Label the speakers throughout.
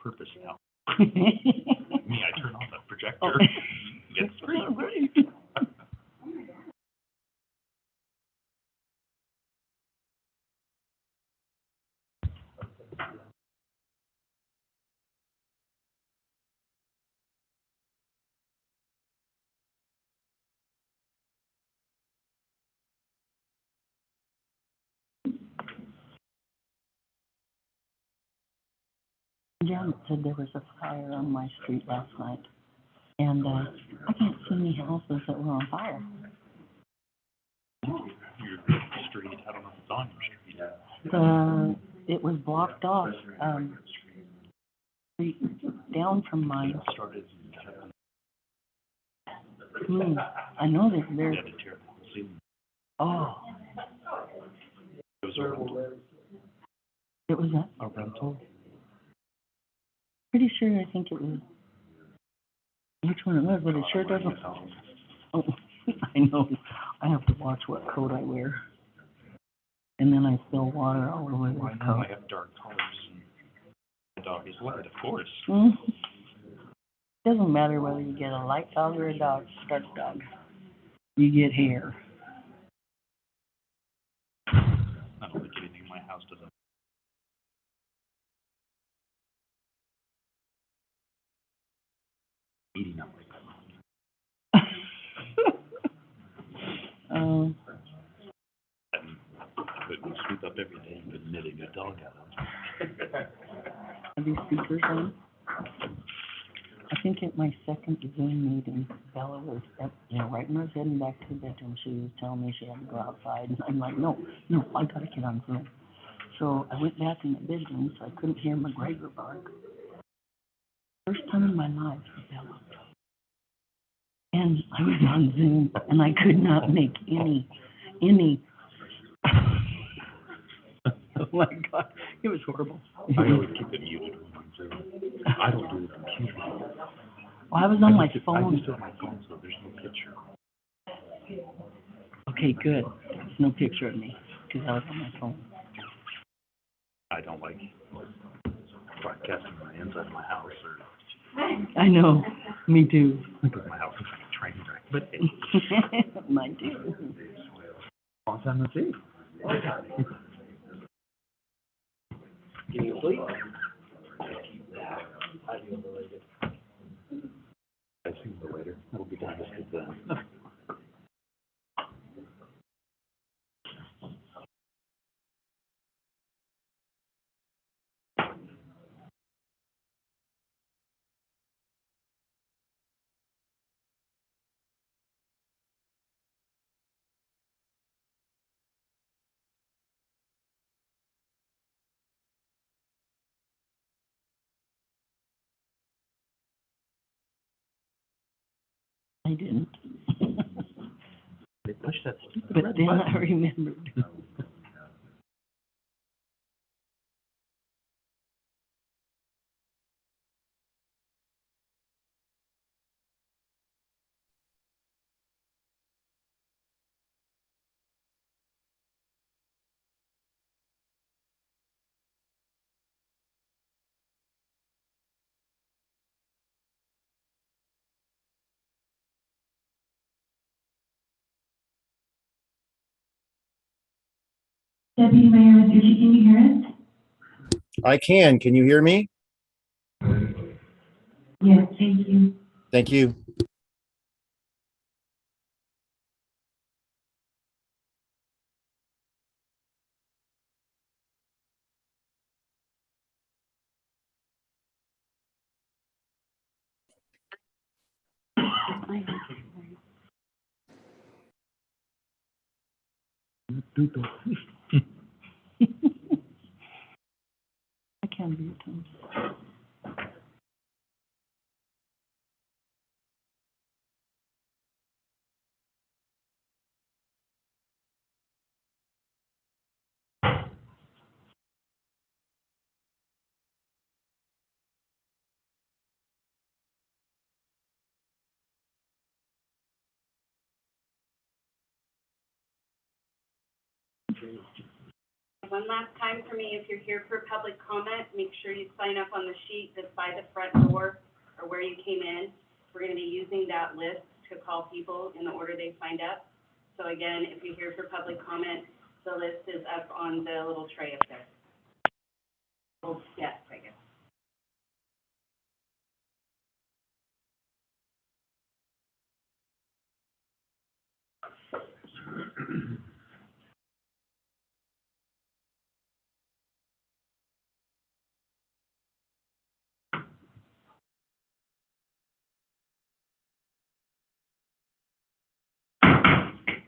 Speaker 1: purpose now. Me, I turn on the projector, get screen.
Speaker 2: Janet said there was a fire on my street last night, and I can't see any houses that were on fire.
Speaker 1: Your street, I don't know if it's on your street.
Speaker 2: It was blocked off, down from mine.
Speaker 1: Started.
Speaker 2: I know that there's.
Speaker 1: Yeah, the tear the whole ceiling.
Speaker 2: Oh.
Speaker 1: It was a rental.
Speaker 2: It was
Speaker 1: A rental?
Speaker 2: pretty sure I think it was. Which one it was, but it sure doesn't. Oh, I know. I have to watch what coat I wear. And then I spill water all over the coat.
Speaker 1: I have dark colors. And the dog is white, of course.
Speaker 2: Doesn't matter whether you get a light dog or a dark dog. You get hair.
Speaker 1: I don't think anything in my house doesn't. Eating up like that. I couldn't sweep up every day and been knitting a dog out.
Speaker 2: Are these speakers on? I think at my second Zoom meeting, Bella was, right when I was heading back to the bedroom, she was telling me she had to go outside. And I'm like, no, I gotta get on Zoom. So I went back in the bedroom, so I couldn't hear McGregor bark. First time in my life, Bella. And I was on Zoom, and I could not make any. Oh my God, it was horrible.
Speaker 1: I always keep it muted when I'm Zoom. I don't do the computer.
Speaker 2: Well, I was on my phone.
Speaker 1: I used to have my phone, so there's no picture.
Speaker 2: Okay, good. There's no picture of me, because I was on my phone.
Speaker 1: I don't like broadcasting my inside of my house or.
Speaker 2: I know. Me too.
Speaker 1: Because my house is like a train wreck. But
Speaker 2: mine too.
Speaker 1: Long time no see. Can you sleep? I see you later. We'll be done this then.
Speaker 2: I didn't.
Speaker 1: They pushed that stupid
Speaker 2: But
Speaker 1: red
Speaker 2: then
Speaker 1: button.
Speaker 2: I remembered.
Speaker 3: Deputy Mayor, can you hear us?
Speaker 4: I can. Can you hear me?
Speaker 3: Yes, thank you.
Speaker 4: Thank you.
Speaker 2: I can be too.
Speaker 5: One last time for me, if you're here for public comment, make sure you sign up on the sheet that's by the front door or where you came in. We're gonna be using that list to call people in the order they signed up. So again, if you're here for public comment, the list is up on the little tray up there. Oh, yes, I guess.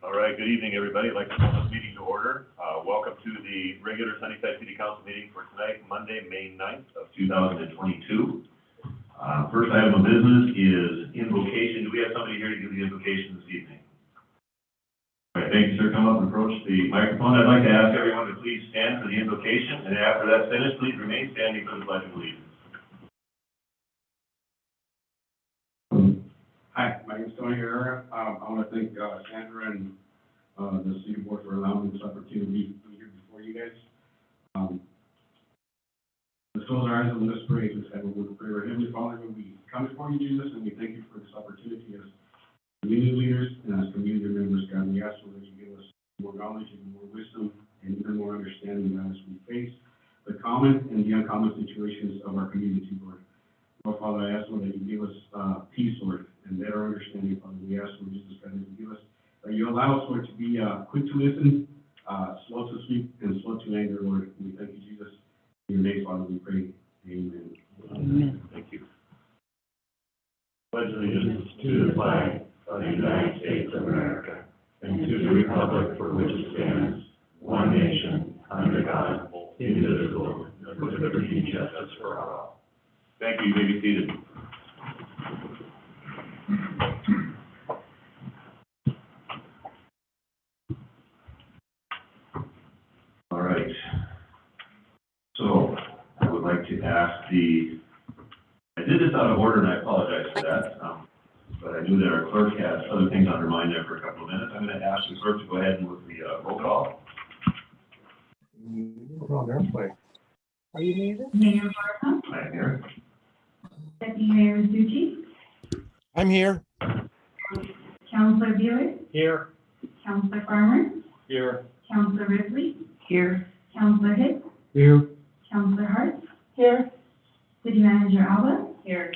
Speaker 1: All right, good evening, everybody. I'd like to call this meeting to order. Welcome to the regular Sunnyside City Council meeting for tonight, Monday, May 9th of 2022. First item of business is invocation. Do we have somebody here to give the invocation this evening? All right, thank you, sir. Come up and approach the microphone. I'd like to ask everyone to please stand for the invocation, and after that's finished, please remain standing for the Pledge of Allegiance.
Speaker 6: Hi, my name is Tony Herrera. I want to thank Sandra and the city board for allowing this opportunity to be here before you guys. Let's close our eyes and let's pray. Let's have a word of prayer. Heavenly Father, when we come before you, Jesus, and we thank you for this opportunity as community leaders and as community members, God, we ask that you give us more knowledge and more wisdom and even more understanding as we face the common and the uncommon situations of our community, Lord. Lord, Father, I ask, Lord, that you give us peace, Lord, and better understanding, Father. We ask, Lord Jesus, God, that you give us, that you allow us, Lord, to be quick to listen, slow to speak, and slow to anger, Lord. We thank you, Jesus. In your name, Father, we pray. Amen.
Speaker 2: Amen.
Speaker 1: Thank you. Pledge allegiance to the flag of the United States of America and to the republic for which it stands, one nation, under God, indivisible, with liberty and justice for all. Thank you. You may be seated. All right. So I would like to ask I did this out of order and I apologize for that, but I knew that our clerk had other things on her mind there for a couple of minutes. I'm going to ask the clerk to go ahead and with the roll call.
Speaker 3: Are you Mayor Barca,
Speaker 1: I am here.
Speaker 3: Deputy Mayor Zucci,
Speaker 4: I'm here.
Speaker 3: Councilor Bueller,
Speaker 4: Here.
Speaker 3: Councilor Farmer,
Speaker 4: Here.
Speaker 3: Councilor Ripley,
Speaker 2: Here.
Speaker 3: Councilor Hicks,
Speaker 4: Here.
Speaker 3: Councilor Hart,
Speaker 2: Here.
Speaker 3: City Manager Alba,
Speaker 5: Here.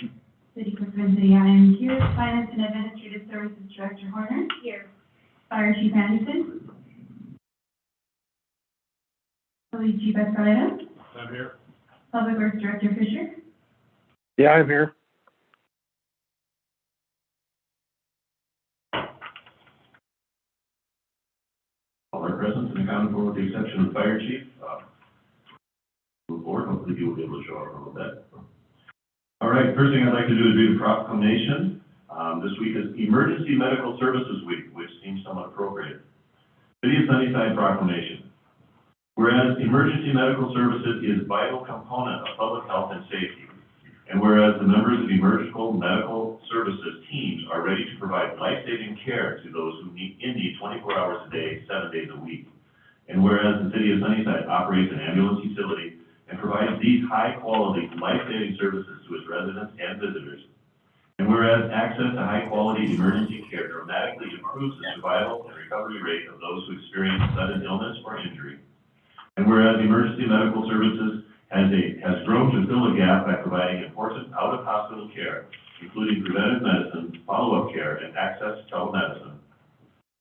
Speaker 3: City Clerk Vincent, I am here, Finance and Administrative Services Director Horner,
Speaker 5: Here.
Speaker 3: Fire Chief Anderson, Police Chief Escalera,
Speaker 4: I'm here.
Speaker 3: Public Works Director Fisher,
Speaker 4: Yeah, I'm here.
Speaker 1: All are present and accounted for with the exception of the fire chief. Move forward. Hopefully you will be able to show up a little bit. All right, first thing I'd like to do is read a proclamation. This week is Emergency Medical Services Week, which seems somewhat appropriate. City of Sunnyside proclamation. Whereas emergency medical services is a vital component of public health and safety, and whereas the members of emergency medical services teams are ready to provide life-saving care to those who need 24 hours a day, 7 days a week, and whereas the City of Sunnyside operates an ambulance utility and provides these high-quality, life-saving services to its residents and visitors, and whereas access to high-quality emergency care dramatically improves the survival and recovery rate of those who experience sudden illness or injury, and whereas emergency medical services has grown to fill a gap by providing important out-of-hospital care, including preventive medicine, follow-up care, and access to telemedicine,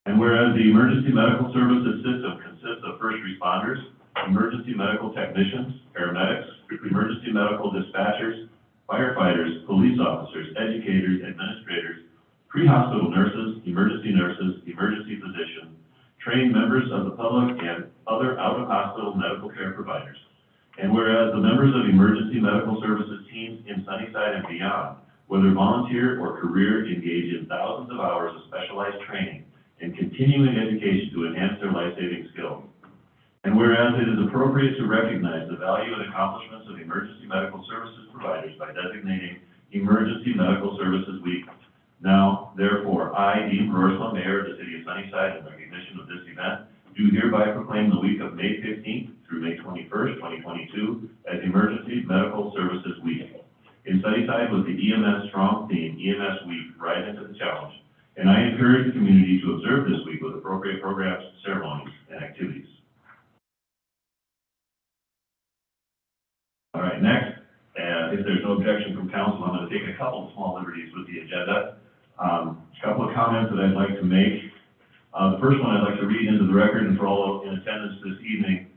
Speaker 1: and whereas the emergency medical services system consists of first responders, emergency medical technicians, paramedics, emergency medical dispatchers, firefighters, police officers, educators, administrators, pre-hospital nurses, emergency physicians, trained members of the public, and other out-of-hospital medical care providers. And whereas the members of emergency medical services teams in Sunnyside and beyond, whether volunteer or career, engage in thousands of hours of specialized training and continuing education to enhance their life-saving skills. And whereas it is appropriate to recognize the value and accomplishments of emergency medical services providers by designating Emergency Medical Services Week. Now, therefore, I, Dean Rorsma, Mayor of the City of Sunnyside, in recognition of this event, do hereby proclaim the week of May 15th through Medical Services Week. In Sunnyside was the EMS Strong theme, EMS Week, Rise into the Challenge. And I encourage the community to observe this week with appropriate programs, ceremonies, and activities. All right, next, if there's no objection from council, I'm going to take a couple of small liberties with the agenda. A couple of comments that I'd like to make. The first one I'd like to read into the record, and for all in attendance this evening.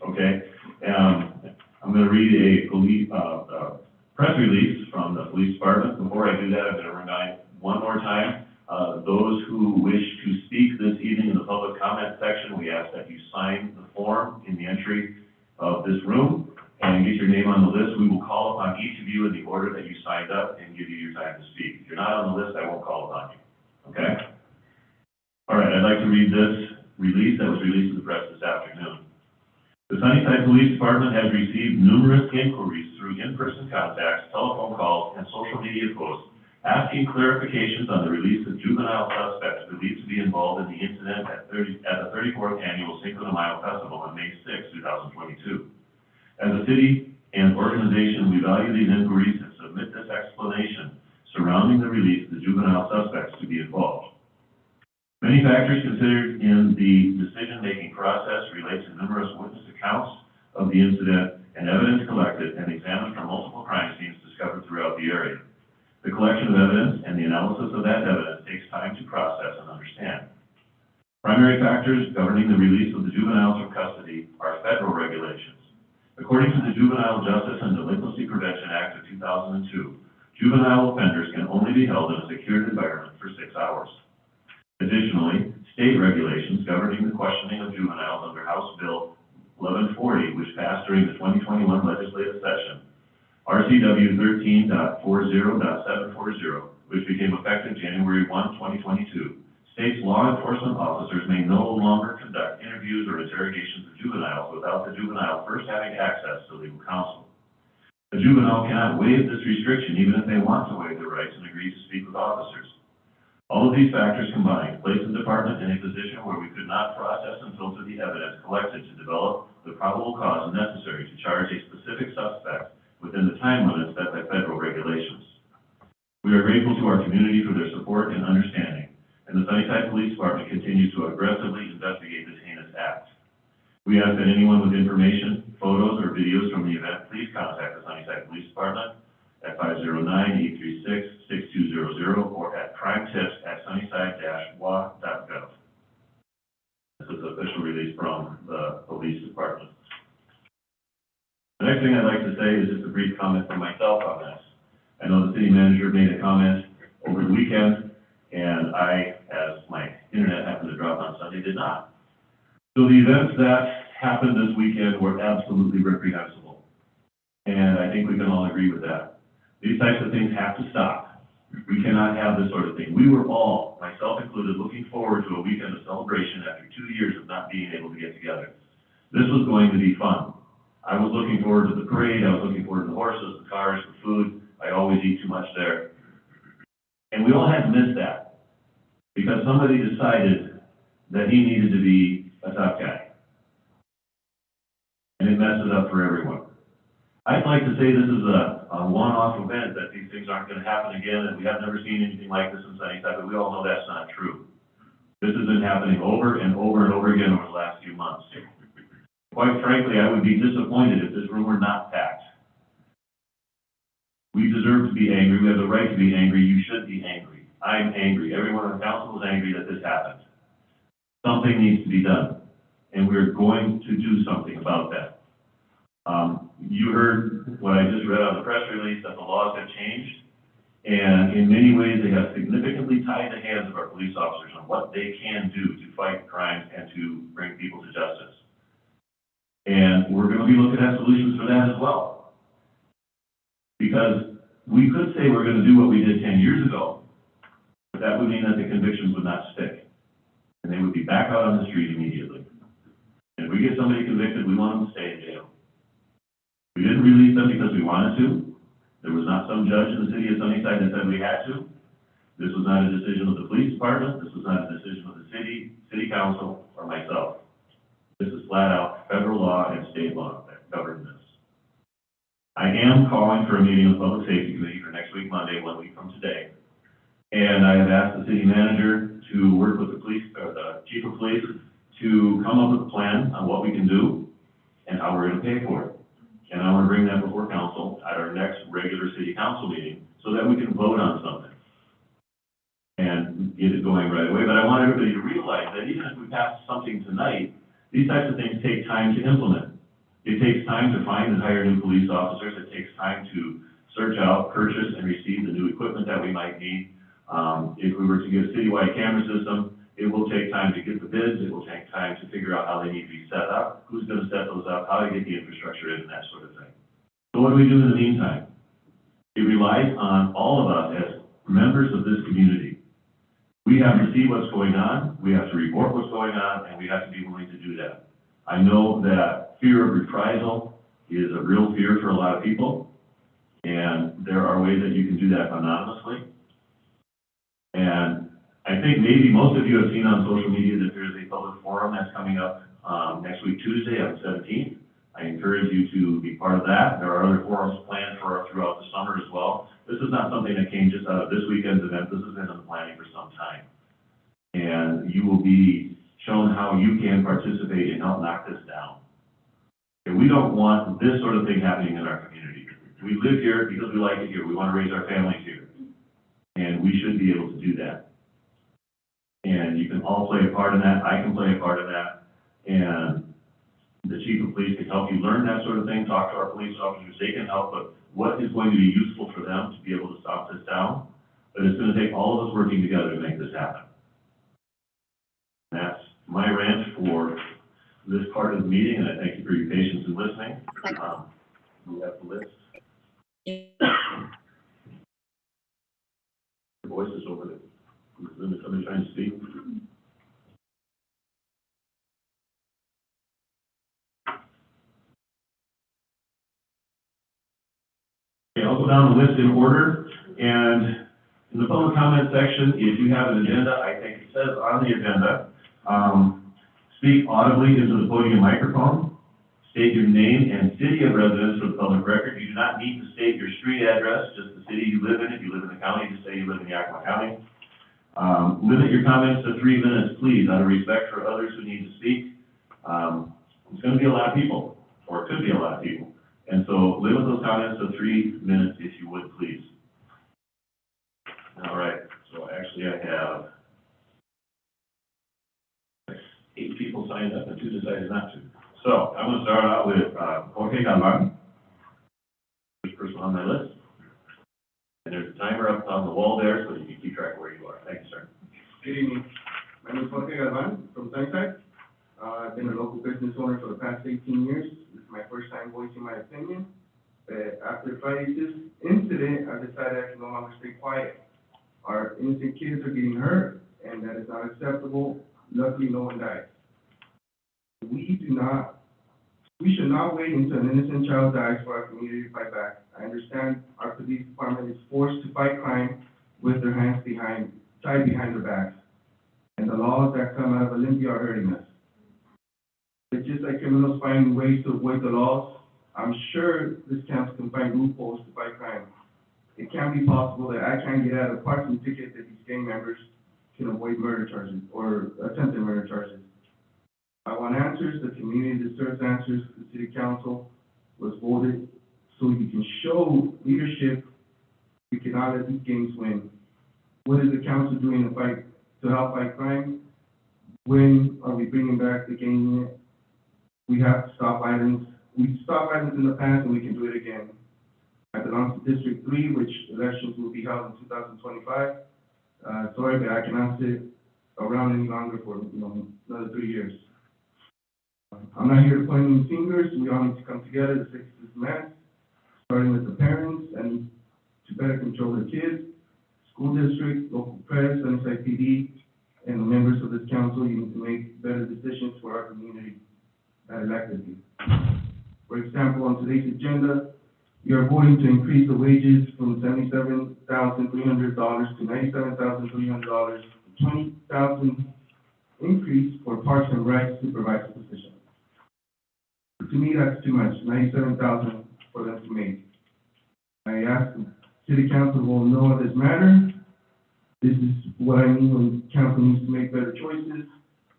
Speaker 1: Okay, I'm going to read a police, press release from the police department. Before I do that, I'm going to remind one more time, those who wish to speak this evening in the public comment section, we ask that you sign the form in the entry of this room and get your name on the list. We will call upon each of you in the order that you signed up and give you your time to speak. If you're not on the list, I won't call upon you, okay? All right, I'd like to read this release that was released to the press this afternoon. The Sunnyside Police Department has received numerous inquiries through in-person contacts, telephone calls, and social media posts asking clarifications on the release of juvenile suspects believed to be involved in the incident at the 34th Annual Cinco de Mayo Festival on May 6, 2022. As a city and organization, we value these inquiries and submit this explanation surrounding the release of the juvenile suspects to be involved. Many factors considered in the decision-making process relate to numerous witness accounts of the incident and evidence collected and examined from multiple crime scenes discovered throughout the area. The collection of evidence and the analysis of that evidence takes time to process and understand. Primary factors governing the release of the juveniles from custody are federal regulations. According to the Juvenile Justice and Delinquency Prevention Act of 2002, juvenile offenders can only be held in a secured environment for 6 hours. Additionally, state regulations governing the questioning of juveniles under House Bill 1140, which passed during the 2021 legislative session, RCW 13.40.740, which became effective January 1, 2022, states law enforcement officers may no longer conduct interviews or interrogations of juveniles without the juvenile first having access to legal counsel. A juvenile cannot waive this restriction even if they want to waive their rights and agree to speak with officers. All of these factors combined place the department in a position where we could not process and filter the evidence collected to develop the probable cause necessary to charge a specific suspect within the time limits set by federal regulations. We are grateful to our community for their support and understanding, and the Sunnyside Police Department continues to aggressively investigate this heinous act. We ask that anyone with information, photos, or videos from the event, please contact the Sunnyside Police Department at 509-836-6200 or at crimetips@sunnyside-wa.gov. This is an official release from the police department. The next thing I'd like to say is just a brief comment from myself on this. I know the city manager made a comment over the weekend, and I, as my internet happened to drop on Sunday, did not. So the events that happened this weekend were absolutely reprehensible, and I think we can all agree with that. These types of things have to stop. We cannot have this sort of thing. We were all, myself included, looking forward to a weekend of celebration after 2 years of not being able to get together. This was going to be fun. I was looking forward to the parade. I was looking forward to the horses, the cars, the food. I always eat too much there. And we all had to miss that because somebody decided that he needed to be a tough guy. And it messed it up for everyone. I'd like to say this is a one-off event, that these things aren't going to happen again, and we have never seen anything like this in Sunnyside, but we all know that's not true. This has been happening over and over and over again over the last few months. Quite frankly, I would be disappointed if this room were not packed. We deserve to be angry. We have the right to be angry. You should be angry. I'm angry. Everyone on council is angry that this happened. Something needs to be done, and we're going to do something about that. You heard what I just read on the press release, that the laws have changed, and in many ways they have significantly tied the hands of our police officers on what they can do to fight crimes and to bring people to justice. And we're going to be looking at solutions for that as well. Because we could say we're going to do what we did 10 years ago, but that would mean that the convictions would not stick, and they would be back out on the street immediately. And if we get somebody convicted, we want them to stay in jail. We didn't release them because we wanted to. There was not some judge in the city of Sunnyside that said we had to. This was not a decision of the police department. This was not a decision of the city council, or myself. This is flat out federal law and state law that govern this. I am calling for a meeting of the Public Safety Committee for next week, Monday, 1 week from today. And I have asked the city manager to work with the police, or the chief of police, to come up with a plan on what we can do and how we're gonna pay for it. And I wanna bring that before council at our next regular city council meeting so that we can vote on something and get it going right away. But I want everybody to realize that even if we pass something tonight, these types of things take time to implement. It takes time to find and hire new police officers. It takes time to search out, purchase, and receive the new equipment that we might need. If we were to get a citywide camera system, it will take time to get the bids. It will take time to figure out how they need to be set up, who's gonna set those up, how to get the infrastructure in, and that sort of thing. So what do we do in the meantime? It relies on all of us as members of this community. We have to see what's going on, we have to report what's going on, and we have to be willing to do that. I know that fear of reprisal is a real fear for a lot of people, and there are ways that you can do that anonymously. And I think maybe most of you have seen on social media that there's a public forum that's coming up next week, Tuesday, on the 17th. I encourage you to be part of that. There are other forums planned for throughout the summer as well. This is not something that came just out of this weekend's event. This has been in the planning for some time. And you will be shown how you can participate and help knock this down. And we don't want this sort of thing happening in our community. We live here because we like it here. We want to raise our families here. And we should be able to do that. And you can all play a part in that. I can play a part in that. And the chief of police can help you learn that sort of thing, talk to our police officers, they can help, but what is going to be useful for them to be able to stop this down? But it's gonna take all of us working together to make this happen. That's my rant for this part of the meeting, and I thank you for your patience in listening. We have the list. Your voice is over there. Is somebody trying to speak? Okay, I'll go down the list in order, and in the public comment section, if you have an agenda, I think it says on the agenda, speak audibly into the podium microphone, state your name and city of residence for the public record. You do not need to state your street address, just the city you live in. If you live in the county, just say you live in Yakima County. Limit your comments to 3 minutes, please, out of respect for others who need to speak. It's gonna be a lot of people, or it could be a lot of people. And so limit those comments to 3 minutes if you would, please. All right, so actually I have 8 people signed up and 2 decided not to. So I'm gonna start out with Jorge Galvan, first person on my list. And there's a timer up on the wall there, so you can keep track of where you are. Thank you, sir.
Speaker 6: Good evening. My name is Jorge Galvan from Sunnyside. I've been a local business owner for the past 18 years. This is my first time voicing my opinion. After Friday's incident, I decided I can no longer stay quiet. Our innocent kids are getting hurt, and that is not acceptable. Luckily, no one died. We should not wait until an innocent child dies for our community to fight back. I understand our police department is forced to fight crime with their hands tied behind their backs. And the laws that come out of Olympia are hurting us. It's just like criminals find ways to avoid the laws. I'm sure this council can find loopholes to fight crime. It can't be possible that I can't get out of a parking ticket that these gang members can avoid murder charges or attempted murder charges. I want answers. The community deserves answers. The city council was voted so you can show leadership. You cannot let these gangs win. What is the council doing to help fight crime? When are we bringing back the gang unit? We have to stop violence. We stopped violence in the past, and we can do it again. I belong to District 3, which elections will be held in 2025. Sorry, but I cannot sit around any longer for another 3 years. I'm not here to point any fingers. We all need to come together to fix this mess, starting with the parents and to better control the kids, school district, local press, Sunnyside PD, and the members of this council. You need to make better decisions for our community that elected you. For example, on today's agenda, you are voting to increase the wages from $77,300 to $97,300, $20,000 increase for Parks and Rec supervisor position.
Speaker 7: to me, that's too much, $97,000 for them to make. I asked the city council, will know of this matter. This is what I mean when council needs to make better choices.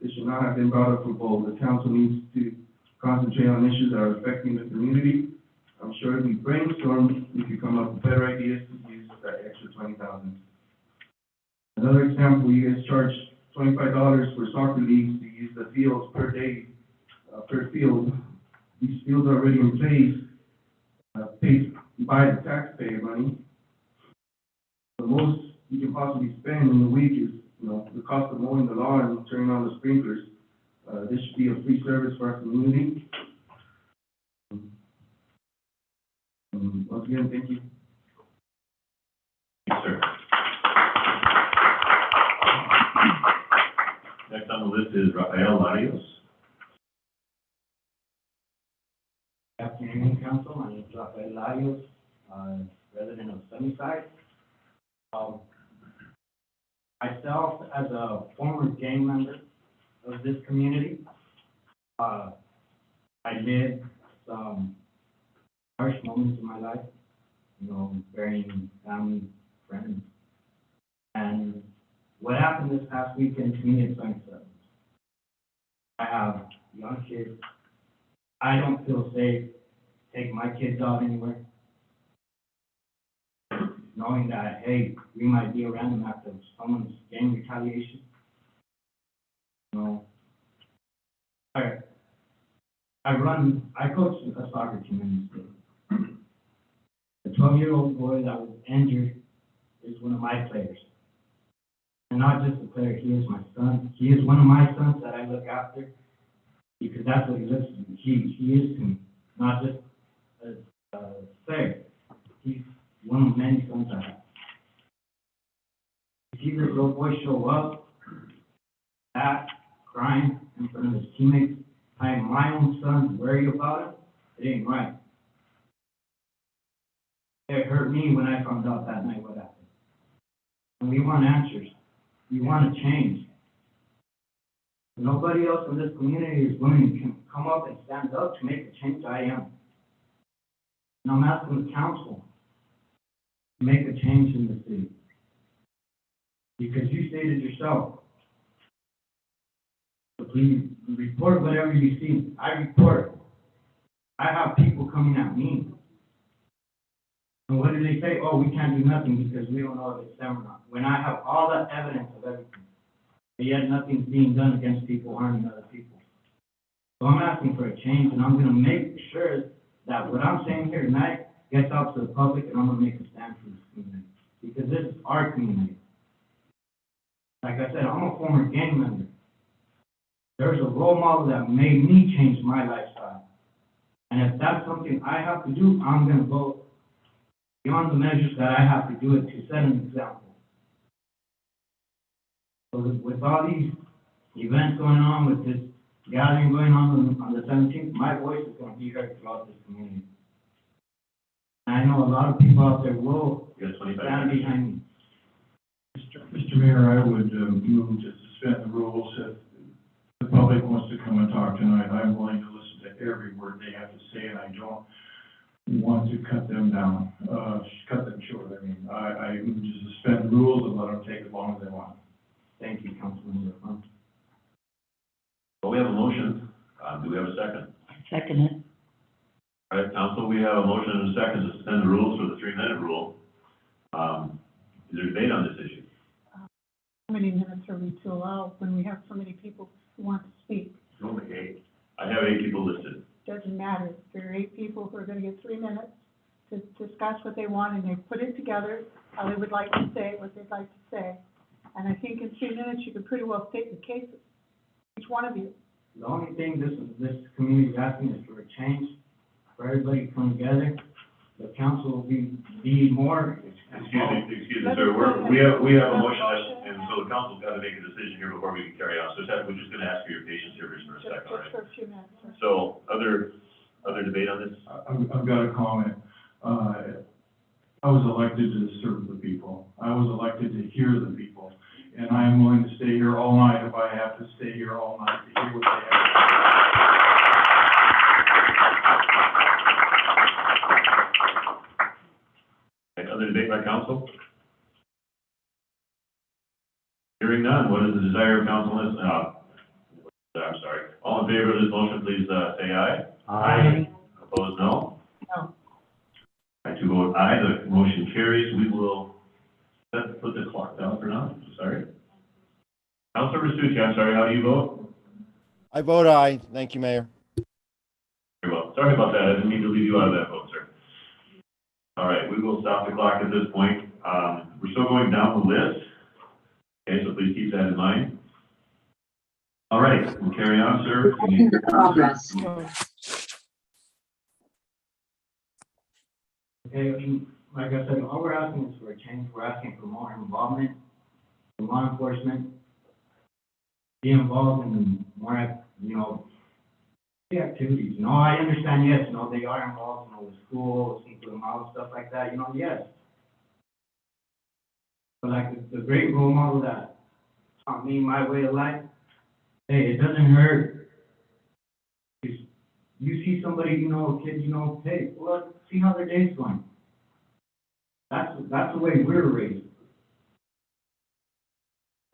Speaker 7: This should not have been brought up for vote. The council needs to concentrate on issues that are affecting the community. I'm sure if we brainstorm, we could come up with better ideas to use that extra $20,000. Another example, you guys charge $25 for soccer leagues to use the fields per day, per field. These fields are already in place, paid by the taxpayer money. The most you can possibly spend in a week is, the cost of mowing the lawn and turning on the sprinklers. This should be a free service for our community. Once again, thank you.
Speaker 1: Yes, sir. Next on the list is Rafael Larios.
Speaker 8: Good afternoon, council. My name is Rafael Larios, resident of Sunnyside. Myself, as a former gang member of this community, I lived some harsh moments in my life, burying family, friends. And what happened this past weekend to me is unacceptable. I have young kids. I don't feel safe taking my kids out anywhere, knowing that, hey, we might be a random act of someone's gang retaliation. I coach a soccer team in the state. The 12-year-old boy that was injured is one of my players. And not just a player, he is my son. He is one of my sons that I look after, because that's what he looks to me. He is to me, not just a player. He's one of many sons I have. To see this little boy show up, crying in front of his teammates, I am my own son, worried about him, it ain't right. It hurt me when I found out that night what happened. And we want answers. We want to change. Nobody else in this community is willing to come up and stand up to make the change I am. And I'm asking the council to make a change in the city. Because you stated yourself, please report whatever you see. I report. I have people coming at me. And what do they say? Oh, we can't do nothing because we don't know if it's them or not. When I have all the evidence of everything, but yet nothing's being done against people harming other people. So I'm asking for a change, and I'm going to make sure that what I'm saying here tonight gets out to the public, and I'm going to make a stand for this community. Because this is our community. Like I said, I'm a former gang member. There's a role model that made me change my lifestyle. And if that's something I have to do, I'm going to go beyond the measures that I have to do it to set an example. So with all these events going on, with this gathering going on the 17th, my voice is going to be heard throughout this community. And I know a lot of people out there will stand behind me.
Speaker 9: Mr. Mayor, I would move to suspend the rules. If the public wants to come and talk tonight, I'm willing to listen to every word they have to say, and I don't want to cut them down, cut them short. I move to suspend the rules and let them take as long as they want.
Speaker 8: Thank you, Councilman.
Speaker 1: Well, we have a motion. Do we have a second?
Speaker 2: Second it.
Speaker 1: All right, council, we have a motion and a second to suspend the rules for the 3-minute rule. Is there debate on this issue?
Speaker 10: How many minutes are we to allow when we have so many people who want to speak?
Speaker 1: Only 8. I have 8 people listed.
Speaker 10: Doesn't matter. There are 8 people who are going to get 3 minutes to discuss what they want, and they put it together, how they would like to say what they'd like to say. And I think in 3 minutes, you could pretty well state the cases, each one of you.
Speaker 8: The only thing this community is asking is for a change, for everybody to come together. The council will be more.
Speaker 1: Excuse me, sir. We have a motion, and so the council's got to make a decision here before we can carry on. So we're just going to ask for your patience here just for a second, all right?
Speaker 10: Just for a few minutes.
Speaker 1: So, other debate on this?
Speaker 9: I've got a comment. I was elected to serve the people. I was elected to hear the people. And I am willing to stay here all night if I have to stay here all night to hear what they have to say.
Speaker 1: Other debate by council? Hearing none, what is the desire of council on this? I'm sorry. All in favor of this motion, please, say aye.
Speaker 2: Aye.
Speaker 1: Opposed, no?
Speaker 10: No.
Speaker 1: I do vote aye, the motion carries. We will put the clock down for now, sorry. Councilor Rasucci, I'm sorry, how do you vote?
Speaker 4: I vote aye. Thank you, Mayor.
Speaker 1: Very well. Sorry about that, I didn't mean to leave you out of that vote, sir. All right, we will stop the clock at this point. We're still going down the list. Okay, so please keep that in mind. All right, we'll carry on, sir.
Speaker 11: Progress.
Speaker 8: Okay, like I said, all we're asking is for a change. We're asking for more involvement from law enforcement. Be involved in more, the activities. I understand, yes, they are involved, with school, Cinco de Mayo, stuff like that, yes. But like the great role model that taught me my way of life, hey, it doesn't hurt. You see somebody, a kid, hey, look, see how their day's going. That's the way we're raised.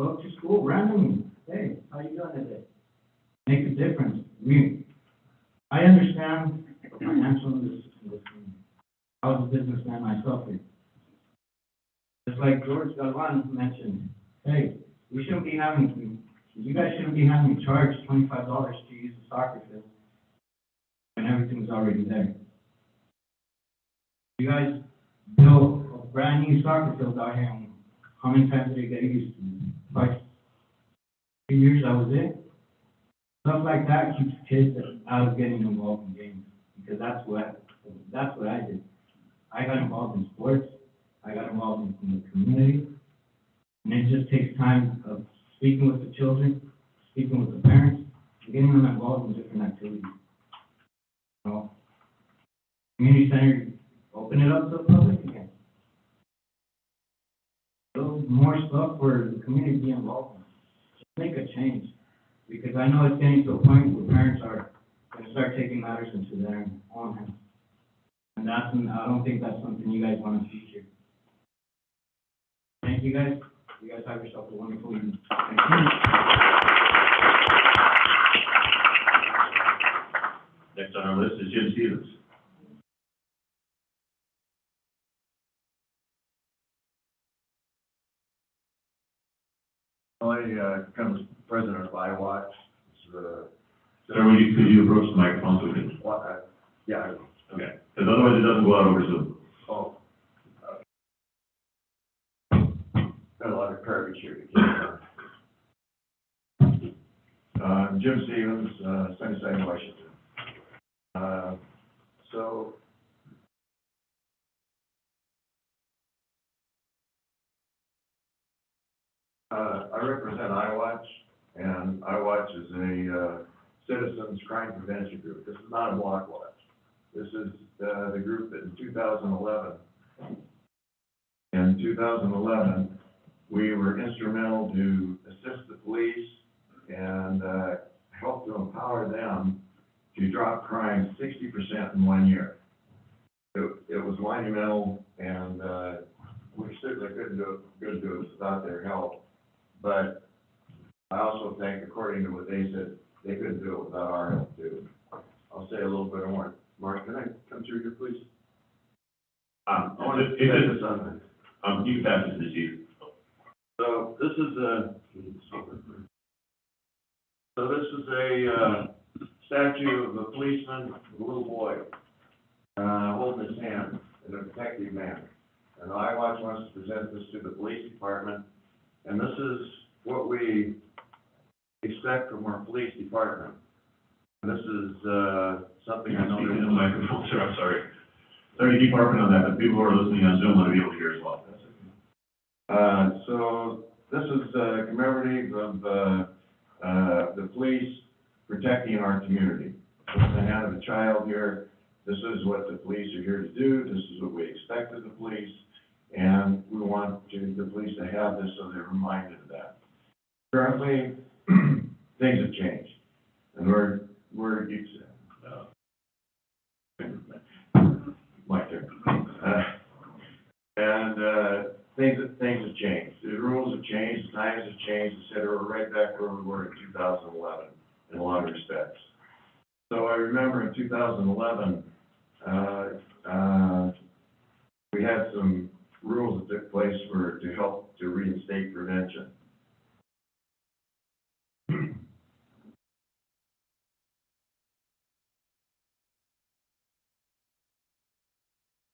Speaker 8: Go to school randomly. Hey, how you doing today? Make a difference. I understand financial in this. I was a businessman myself. Just like George Galvan mentioned, hey, you guys shouldn't be having to charge $25 to use the soccer field when everything's already there. You guys built a brand new soccer field out here, and how many times did it get used? Twice. 2 years I was in. Stuff like that keeps kids out of getting involved in games, because that's what I did. I got involved in sports. I got involved in the community, and it just takes time of speaking with the children, speaking with the parents, and getting them involved in different activities. Community center, open it up to the public again. Build more stuff for the community to be involved in. Just make a change, because I know it's getting to a point where parents are going to start taking matters into their own hands. And I don't think that's something you guys want to feature. Thank you guys. You guys have yourself a wonderful evening. Thank you.
Speaker 1: Next on our list is Jim Stevens.
Speaker 12: I come as president of iWatch.
Speaker 1: Sir, could you approach the microphone so we can?
Speaker 12: Yeah.
Speaker 1: Okay, because otherwise it doesn't go out over Zoom.
Speaker 12: Oh. Got a lot of garbage here to get. Jim Stevens, Sunnyside, Washington. I represent iWatch, and iWatch is a citizens crime prevention group. This is not a block watch. This is the group that in 2011, we were instrumental to assist the police and help to empower them to drop crime 60% in 1 year. It was monumental, and we certainly couldn't do it without their help. But I also think, according to what they said, they couldn't do it without our help too. I'll say a little bit more. Mark, can I come through here, please? I want to say this on the.
Speaker 1: You can pass it to the chief.
Speaker 12: So this is a statue of a policeman with a little boy holding his hand in a protective manner. And iWatch wants to present this to the police department, and this is what we expect from our police department. This is something I know.
Speaker 1: Speaking in the microphone, sir, I'm sorry. Sorry to keep harping on that, but people who are listening on Zoom want to be able to hear as well.
Speaker 12: So this is commemorative of the police protecting our community. From the hand of a child here, this is what the police are here to do. This is what we expect of the police, and we want the police to have this so they're reminded of that. Currently, things have changed, and we're my turn. And things have changed. The rules have changed, the times have changed, et cetera. We're right back where we were in 2011 in a lot of respects. So I remember in 2011, we had some rules that took place to help to reinstate prevention.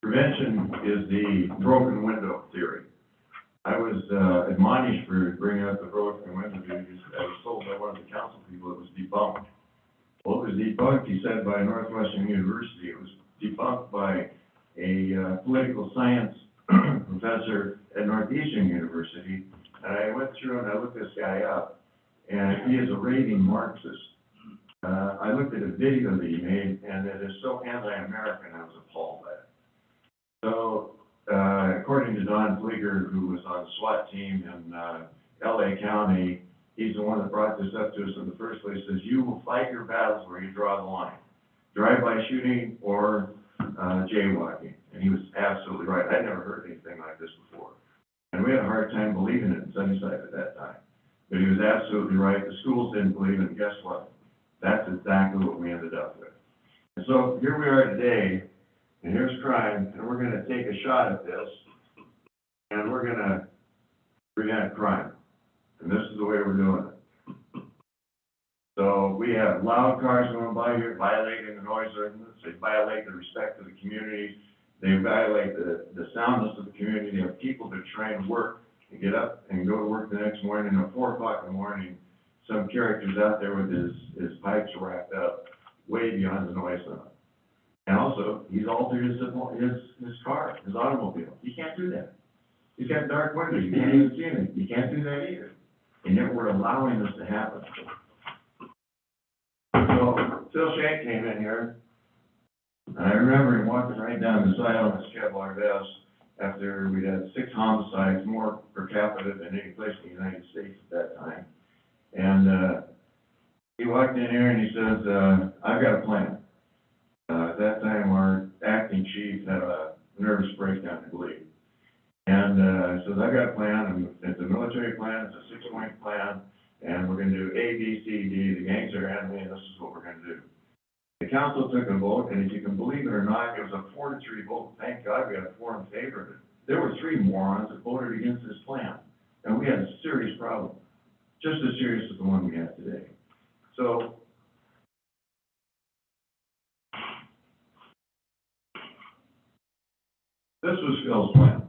Speaker 12: Prevention is the broken window theory. I was admonished for bringing up the broken window because I was told by one of the council people it was debunked. Well, it was debunked, he said, by Northwestern University. It was debunked by a political science professor at Northeastern University. And I went through and I looked this guy up, and he is a raving Marxist. I looked at a video that he made, and it is so anti-American, I was appalled by it. So, according to Don Fleeger, who was on the SWAT team in LA County, he's the one that brought this up to us in the first place, says, you will fight your battles where you draw the line. Drive-by shooting or jaywalking. And he was absolutely right. I'd never heard anything like this before. And we had a hard time believing it in Sunnyside at that time. But he was absolutely right. The schools didn't believe it, and guess what? That's exactly what we ended up with. And so here we are today, and here's crime, and we're going to take a shot at this, and we're going to prevent crime. And this is the way we're doing it. So we have loud cars going by here, violating the noise ordinance. They violate the respect of the community. They violate the soundness of the community. They have people that try and work and get up and go to work the next morning. And at 4 o'clock in the morning, some character's out there with his pipes wrapped up way beyond the noise limit. And also, he's altered his car, his automobile. You can't do that. He's got dark windows. You can't even see him. You can't do that either. And yet we're allowing this to happen. So Phil Shank came in here, and I remember him walking right down the side on his Kevlar vest after we had 6 homicides, more per capita than any place in the United States at that time. And he walked in here and he says, I've got a plan. At that time, our acting chief had a nervous breakdown, I believe. And says, I've got a plan, and it's a military plan, it's a 6-point plan, and we're going to do A, B, C, D. The gangs are enemy, and this is what we're going to do. The council took a vote, and if you can believe it or not, it was a 4-3 vote. Thank God we had 4 in favor of it. There were 3 morons that voted against this plan, and we had a serious problem, just as serious as the one we have today. So, this was Phil's plan,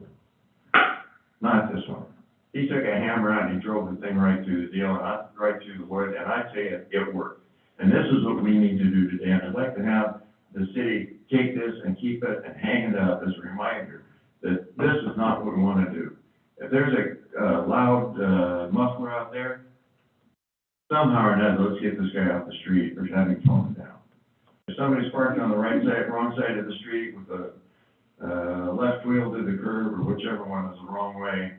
Speaker 12: not this one. He took a hammer out and he drove the thing right through the deal, and right through the wood, and I tell you, it worked. And this is what we need to do today, and I'd like to have the city take this and keep it and hang it up as a reminder that this is not what we want to do. If there's a loud muffler out there, somehow or another, let's get this guy off the street or have him toned down. If somebody's parked on the wrong side of the street with the left wheel to the curb or whichever one is the wrong way,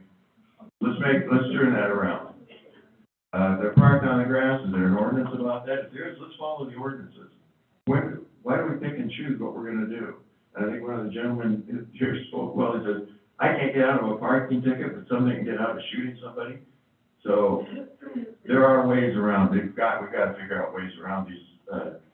Speaker 12: let's turn that around. If they're parked on the grass, is there an ordinance about that? If there is, let's follow the ordinances. Why do we pick and choose what we're going to do? And I think one of the gentlemen here spoke well. He said, I can't get out of a parking ticket, but somebody can get out of shooting somebody. So there are ways around. We've got to figure out ways around these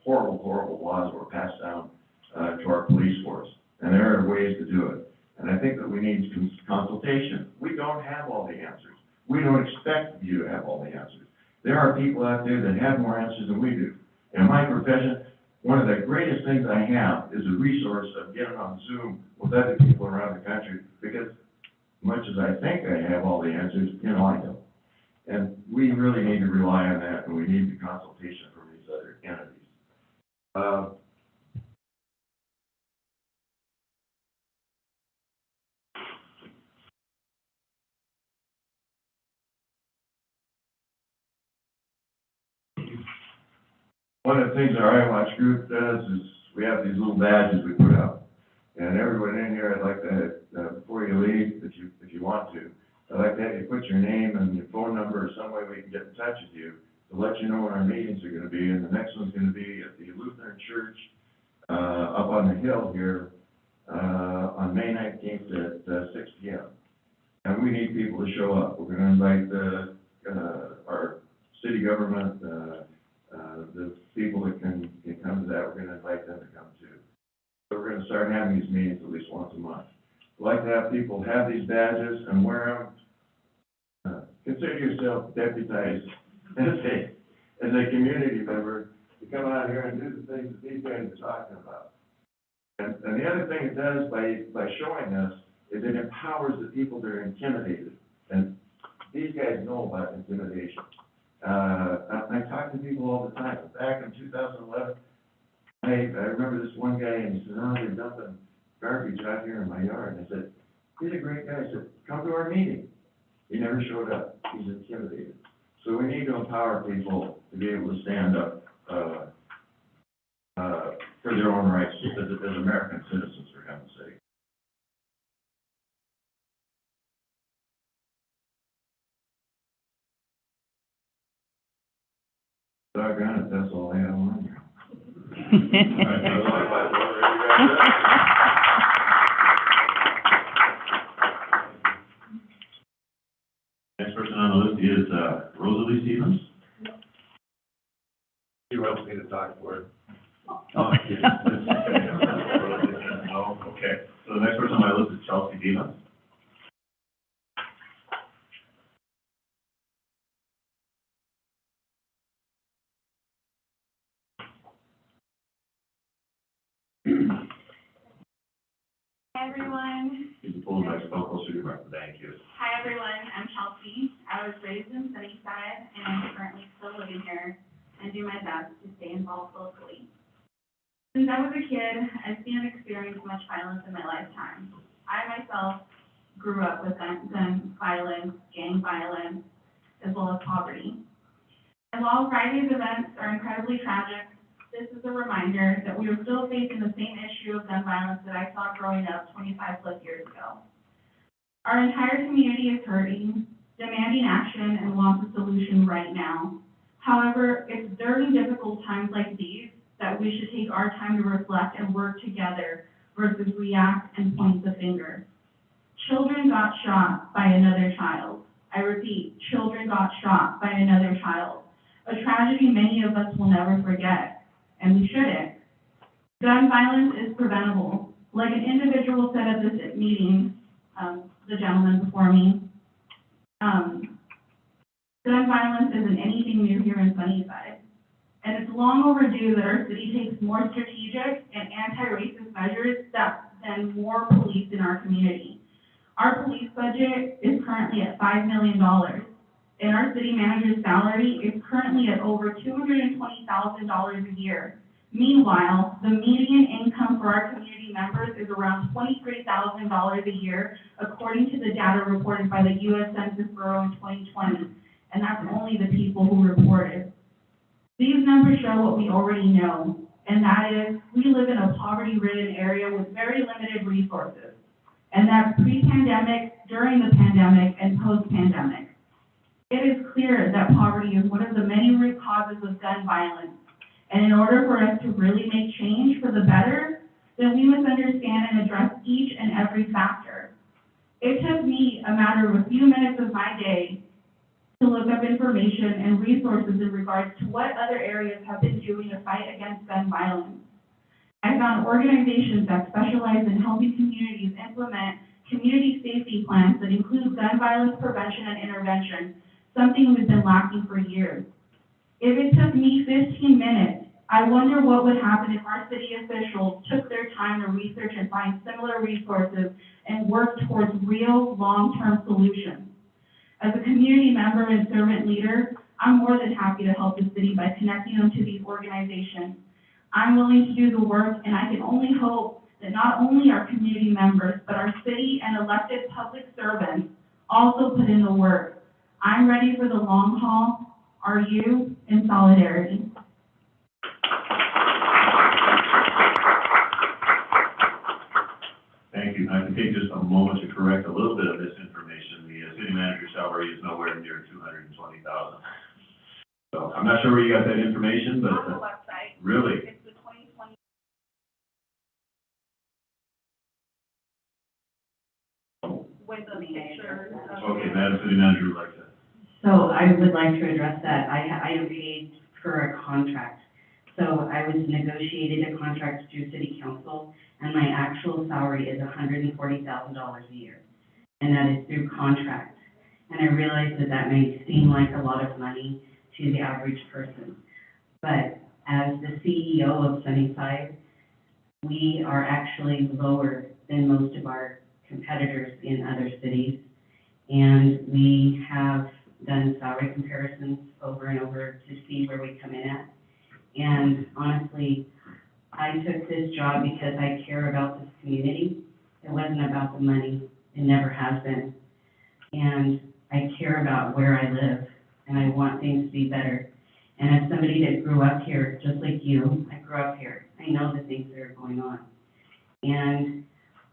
Speaker 12: horrible laws that were passed down to our police force. And there are ways to do it. And I think that we need consultation. We don't have all the answers. We don't expect you to have all the answers. There are people out there that have more answers than we do. In my profession, one of the greatest things I have is a resource of getting on Zoom with other people around the country, because much as I think I have all the answers, I don't. And we really need to rely on that, and we need the consultation from these other entities. One of the things our iWatch group does is we have these little badges we put out. And everyone in here, I'd like to, before you leave, if you want to, I'd like to have you put your name and your phone number or some way we can get in touch with you to let you know when our meetings are going to be. And the next one's going to be at the Lutheran Church up on the hill here on May 19th at 6 p.m. And we need people to show up. We're gonna invite our city government, the people that can come to that, we're gonna invite them to come too. So we're gonna start having these meetings at least once a month. I'd like to have people have these badges and wear them. Consider yourself deputized as a community member to come out here and do the things that these guys are talking about. And the other thing it does by showing this is it empowers the people that are intimidated. And these guys know about intimidation. I talk to people all the time. Back in 2011, I remember this one guy, and he said, "Oh, they're dumping garbage out here in my yard." And I said, "He's a great guy." I said, "Come to our meeting." He never showed up. He's intimidated. So we need to empower people to be able to stand up for their own rights as American citizens, for heaven's sake. Doggone it, that's all I have on here.
Speaker 1: Next person on the list is Rosalie Stevens.
Speaker 12: She wants me to talk for her.
Speaker 1: Oh, okay. No, okay. So the next person on my list is Chelsea Stevens.
Speaker 3: Hi, everyone.
Speaker 1: You can pull the microphone closer to your mouth. Thank you.
Speaker 3: Hi, everyone. I'm Chelsea. I was raised in Sunnyside, and I'm currently still living here and do my best to stay involved locally. Since I was a kid, I've seen and experienced much violence in my lifetime. I myself grew up with gun violence, gang violence, as well as poverty. And while Friday's events are incredibly tragic, this is a reminder that we are still facing the same issue of gun violence that I saw growing up 25 plus years ago. Our entire community is hurting, demanding action, and wants a solution right now. However, it's during difficult times like these that we should take our time to reflect and work together versus react and point the finger. Children got shot by another child. I repeat, children got shot by another child. A tragedy many of us will never forget, and we shouldn't. Gun violence is preventable. Like an individual said at this meeting, the gentleman before me, gun violence isn't anything new here in Sunnyside. And it's long overdue that our city takes more strategic and anti-racist measures than more police in our community. Our police budget is currently at $5 million, and our city manager's salary is currently at over $220,000 a year. Meanwhile, the median income for our community members is around $23,000 a year, according to the data reported by the U.S. Census Bureau in 2020, and that's only the people who reported. These numbers show what we already know, and that is we live in a poverty-ridden area with very limited resources, and that's pre-pandemic, during the pandemic, and post-pandemic. It is clear that poverty is one of the many root causes of gun violence, and in order for us to really make change for the better, then we must understand and address each and every factor. It took me a matter of a few minutes of my day to look up information and resources in regards to what other areas have been doing to fight against gun violence. I found organizations that specialize in helping communities implement community safety plans that include gun violence prevention and intervention, something we've been lacking for years. If it took me 15 minutes, I wonder what would happen if our city officials took their time to research and find similar resources and work towards real long-term solutions. As a community member and servant leader, I'm more than happy to help the city by connecting them to these organizations. I'm willing to do the work, and I can only hope that not only our community members, but our city and elected public servants also put in the work. I'm ready for the long haul. Are you? In solidarity.
Speaker 1: Thank you. I can take just a moment to correct a little bit of misinformation. The city manager's salary is nowhere near $220,000. So I'm not sure where you got that information, but
Speaker 3: On the website.
Speaker 1: really,
Speaker 3: It's the 2020. with the pictures of.
Speaker 1: Okay, Madam City Manager would like to.
Speaker 11: So I would like to address that. I am paid for a contract. So I was negotiated a contract through city council, and my actual salary is $140,000 a year. And that is through contract. And I realize that that may seem like a lot of money to the average person. But as the CEO of Sunnyside, we are actually lower than most of our competitors in other cities. And we have done salary comparisons over and over to see where we come in at. And honestly, I took this job because I care about this community. It wasn't about the money. It never has been. And I care about where I live, and I want things to be better. And as somebody that grew up here, just like you, I grew up here. I know the things that are going on. And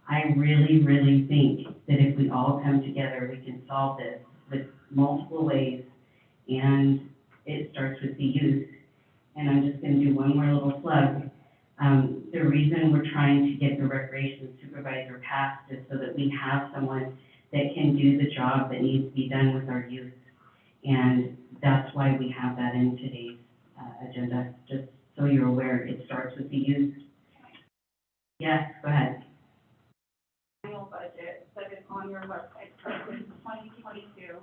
Speaker 11: I really, really think that if we all come together, we can solve this with multiple ways, and it starts with the youth. And I'm just going to do one more little plug. The reason we're trying to get the recreation supervisor passed is so that we have someone that can do the job that needs to be done with our youth. And that's why we have that in today's agenda, just so you're aware, it starts with the youth. Yes, go ahead.
Speaker 3: Annual budget that is on your website for 2022.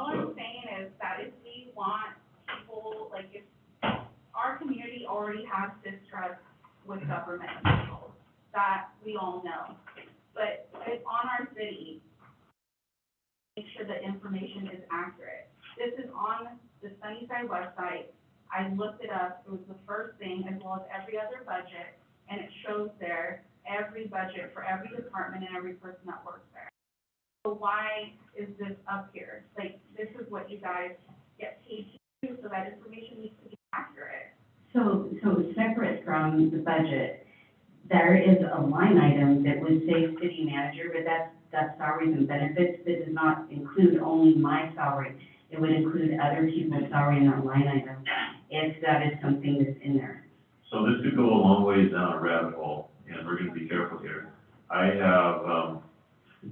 Speaker 3: All I'm saying is that if we want people, like if our community already has distrust with government officials, that we all know. But it's on our city, make sure that information is accurate. This is on the Sunnyside website. I looked it up, it was the first thing, as well as every other budget, and it shows there every budget for every department and every person that works there. So why is this up here? Like, this is what you guys get paid to do, so that information needs to be accurate.
Speaker 11: So separate from the budget, there is a line item that would say city manager, but that's salaries and benefits. That does not include only my salary. It would include other people's salary in that line item, if that is something that's in there.
Speaker 1: So this could go a long ways down a rabbit hole, and we're gonna be careful here. I have,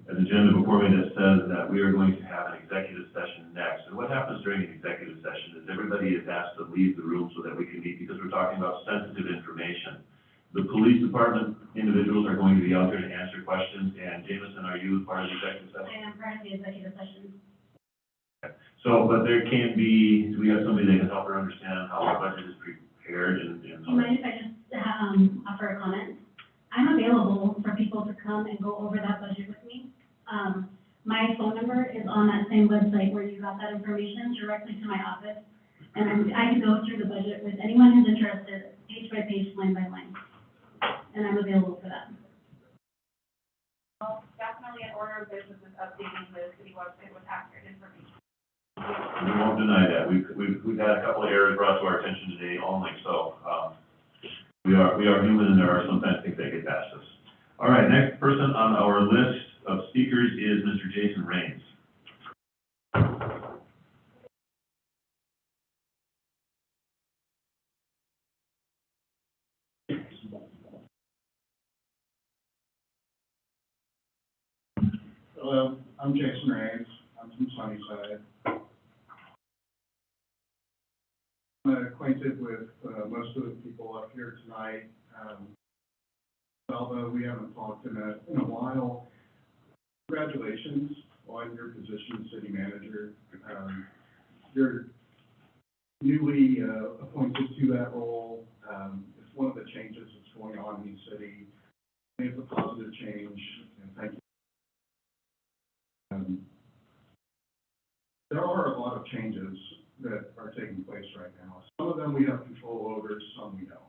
Speaker 1: an agenda before me that says that we are going to have an executive session next. And what happens during an executive session is everybody is asked to leave the room so that we can meet, because we're talking about sensitive information. The police department individuals are going to be out there to answer questions, and Jameson, are you part of the executive session?
Speaker 5: I am part of the executive session.
Speaker 1: So, but there can be, do we have somebody that can help her understand how the budget is prepared and?
Speaker 5: Do you mind if I just, offer a comment? I'm available for people to come and go over that budget with me. My phone number is on that same website where you got that information, directly to my office. And I can go through the budget with anyone who's interested, page by page, line by line. And I'm available for that.
Speaker 3: Well, definitely an order of business is updating the city website with accurate information.
Speaker 1: We won't deny that. We've had a couple of errors brought to our attention today only, so, we are human, and there are sometimes things that get past us. All right, next person on our list of speakers is Mr. Jason Raines.
Speaker 9: Hello, I'm Jason Raines. I'm from Sunnyside. I'm acquainted with most of the people up here tonight. Although we haven't talked in a while, congratulations on your position as city manager. You're newly appointed to that role. It's one of the changes that's going on in the city. It's a positive change, and thank you. There are a lot of changes that are taking place right now. Some of them we have control over, some we don't.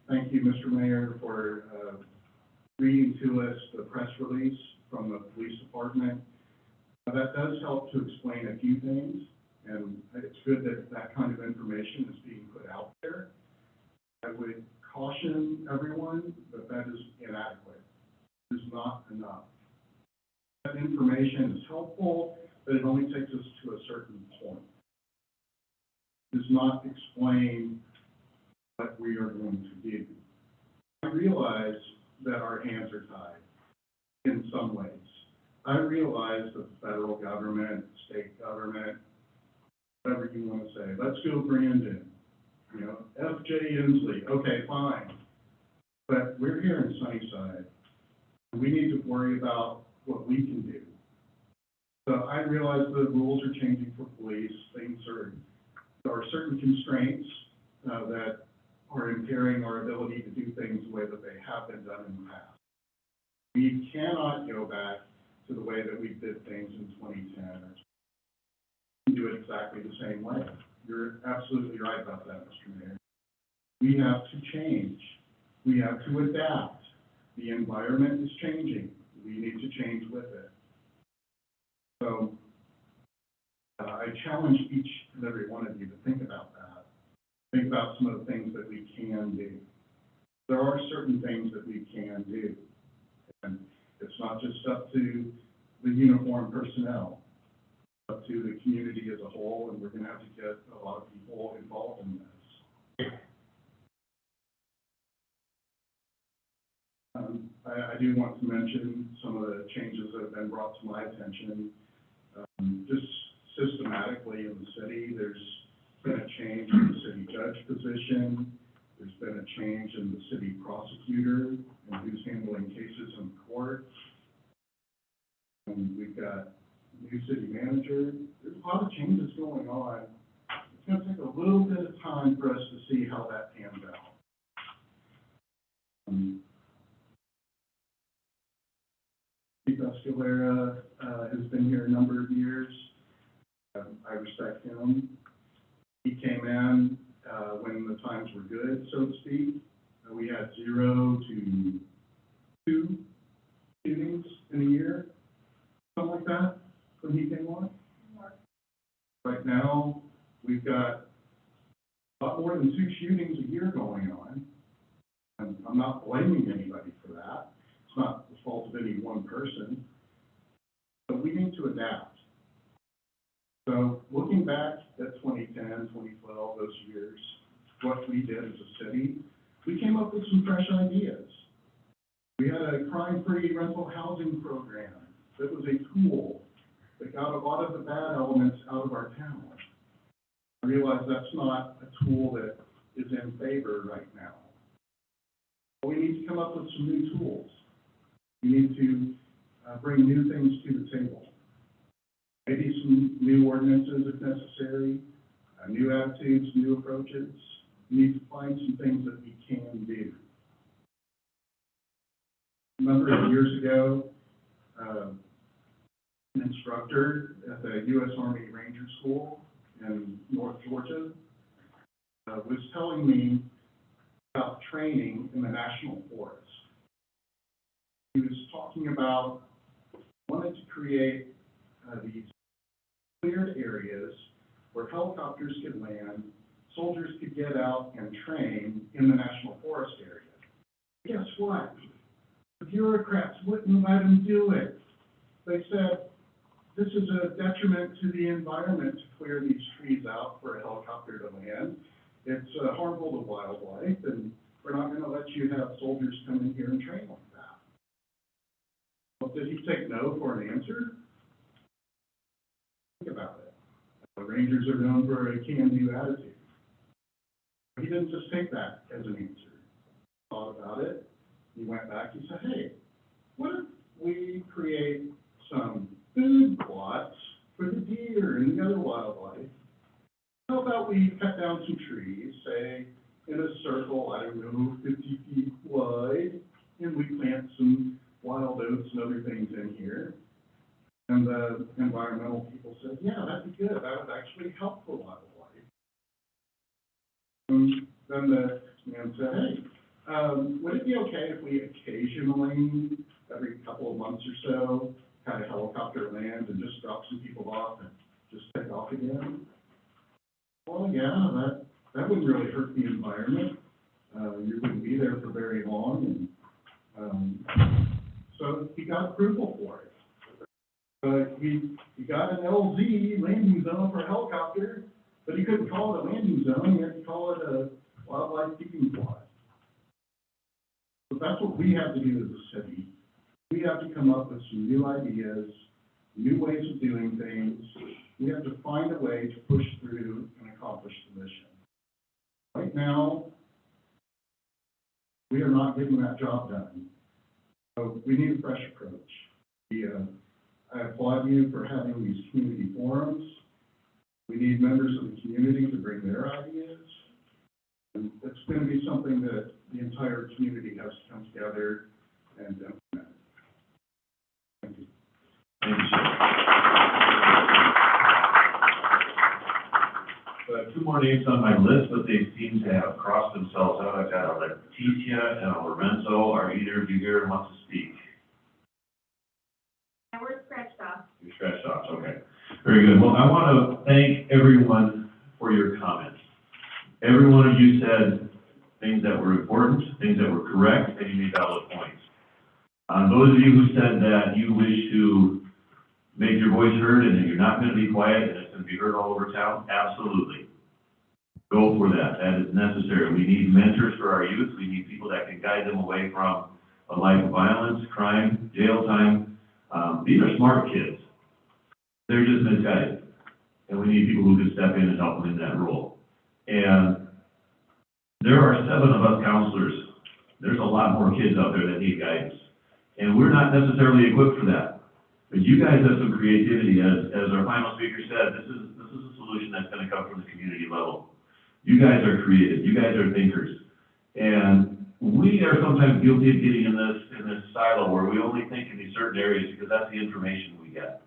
Speaker 9: Thank you, Mr. Mayor, for reading to us the press release from the police department. That does help to explain a few things, and it's good that that kind of information is being put out there. I would caution everyone that that is inadequate. It is not enough. That information is helpful, but it only takes us to a certain point. It does not explain
Speaker 6: what we are going to do. I realize that our hands are tied in some ways. I realize the federal government, state government, whatever you want to say, let's go Brandon, you know, FJ Inslee, okay, fine. But we're here in Sunnyside. We need to worry about what we can do. So I realize the rules are changing for police. There are certain constraints that are impairing our ability to do things the way that they have been done in the past. We cannot go back to the way that we did things in 2010 or do it exactly the same way. You're absolutely right about that, Mr. Mayor. We have to change. We have to adapt. The environment is changing. We need to change with it. So I challenge each and every one of you to think about that. Think about some of the things that we can do. There are certain things that we can do. And it's not just up to the uniformed personnel, it's up to the community as a whole, and we're going to have to get a lot of people involved in this. I do want to mention some of the changes that have been brought to my attention. Just systematically in the city, there's been a change in the city judge position. There's been a change in the city prosecutor and who's handling cases in court. And we've got a new city manager. There's a lot of changes going on. It's going to take a little bit of time for us to see how that pans out. Chief Escalera has been here a number of years. I respect him. He came in when the times were good, so to speak. We had 0 to 2 shootings in a year, something like that, when he came on. Right now, we've got a lot more than 2 shootings a year going on. And I'm not blaming anybody for that. It's not the fault of any one person. But we need to adapt. So looking back at 2010, 2012, those years, what we did as a city, we came up with some fresh ideas. We had a crime-free rental housing program that was a tool that got a lot of the bad elements out of our town. I realize that's not a tool that is in favor right now. But we need to come up with some new tools. We need to bring new things to the table. Maybe some new ordinances if necessary, new attitudes, new approaches. We need to find some things that we can do. A number of years ago, an instructor at the U.S. Army Ranger School in North Georgia was telling me about training in the National Forest. He was talking about wanting to create these cleared areas where helicopters could land, soldiers could get out and train in the National Forest area. Guess what? The bureaucrats wouldn't let them do it. They said, this is a detriment to the environment to clear these trees out for a helicopter to land. It's harmful to wildlife, and we're not going to let you have soldiers come in here and train like that. Well, did he take no for an answer? Think about it. The Rangers are known for a can-do attitude. He didn't just take that as an answer. He thought about it. He went back and said, hey, what if we create some food plots for the deer and the other wildlife? How about we cut down some trees, say, in a circle, I don't know, 50 feet wide, and we plant some wild oats and other things in here. And the environmental people said, yeah, that'd be good. That would actually help the wildlife. And then the man said, hey, would it be okay if we occasionally, every couple of months or so, had a helicopter land and just drop some people off and just take off again? Well, yeah, that wouldn't really hurt the environment. You wouldn't be there for very long. And so he got approval for it. He got an LZ, landing zone for a helicopter, but he couldn't call it a landing zone. He had to call it a wildlife So that's what we have to do as a city. We have to come up with some new ideas, new ways of doing things. We have to find a way to push through and accomplish the mission. Right now, we are not getting that job done. So we need a fresh approach. I applaud you for having these community forums. We need members of the community to bring their ideas. And it's going to be something that the entire community has to come together and implement. Thank you.
Speaker 1: Thank you, sir. I have two more names on my list, but they seem to have crossed themselves out. I've got a Leticia and a Lorenzo. Are either of you here and want to speak?
Speaker 3: And we're scratched off.
Speaker 1: You're scratched off, okay. Very good. Well, I want to thank everyone for your comments. Every one of you said things that were important, things that were correct, and you made valid points. Those of you who said that you wish to make your voice heard and that you're not going to be quiet and it's going to be heard all over town, absolutely. Go for that. That is necessary. We need mentors for our youth. We need people that can guide them away from a life of violence, crime, jail time. These are smart kids. They're just misguided. And we need people who can step in and help them in that role. And there are 7 of us counselors. There's a lot more kids out there that need guidance. And we're not necessarily equipped for that. But you guys have some creativity. As our final speaker said, this is a solution that's going to come from the community level. You guys are creative. You guys are thinkers. And we are sometimes guilty of getting in this silo where we only think in these certain areas because that's the information we get.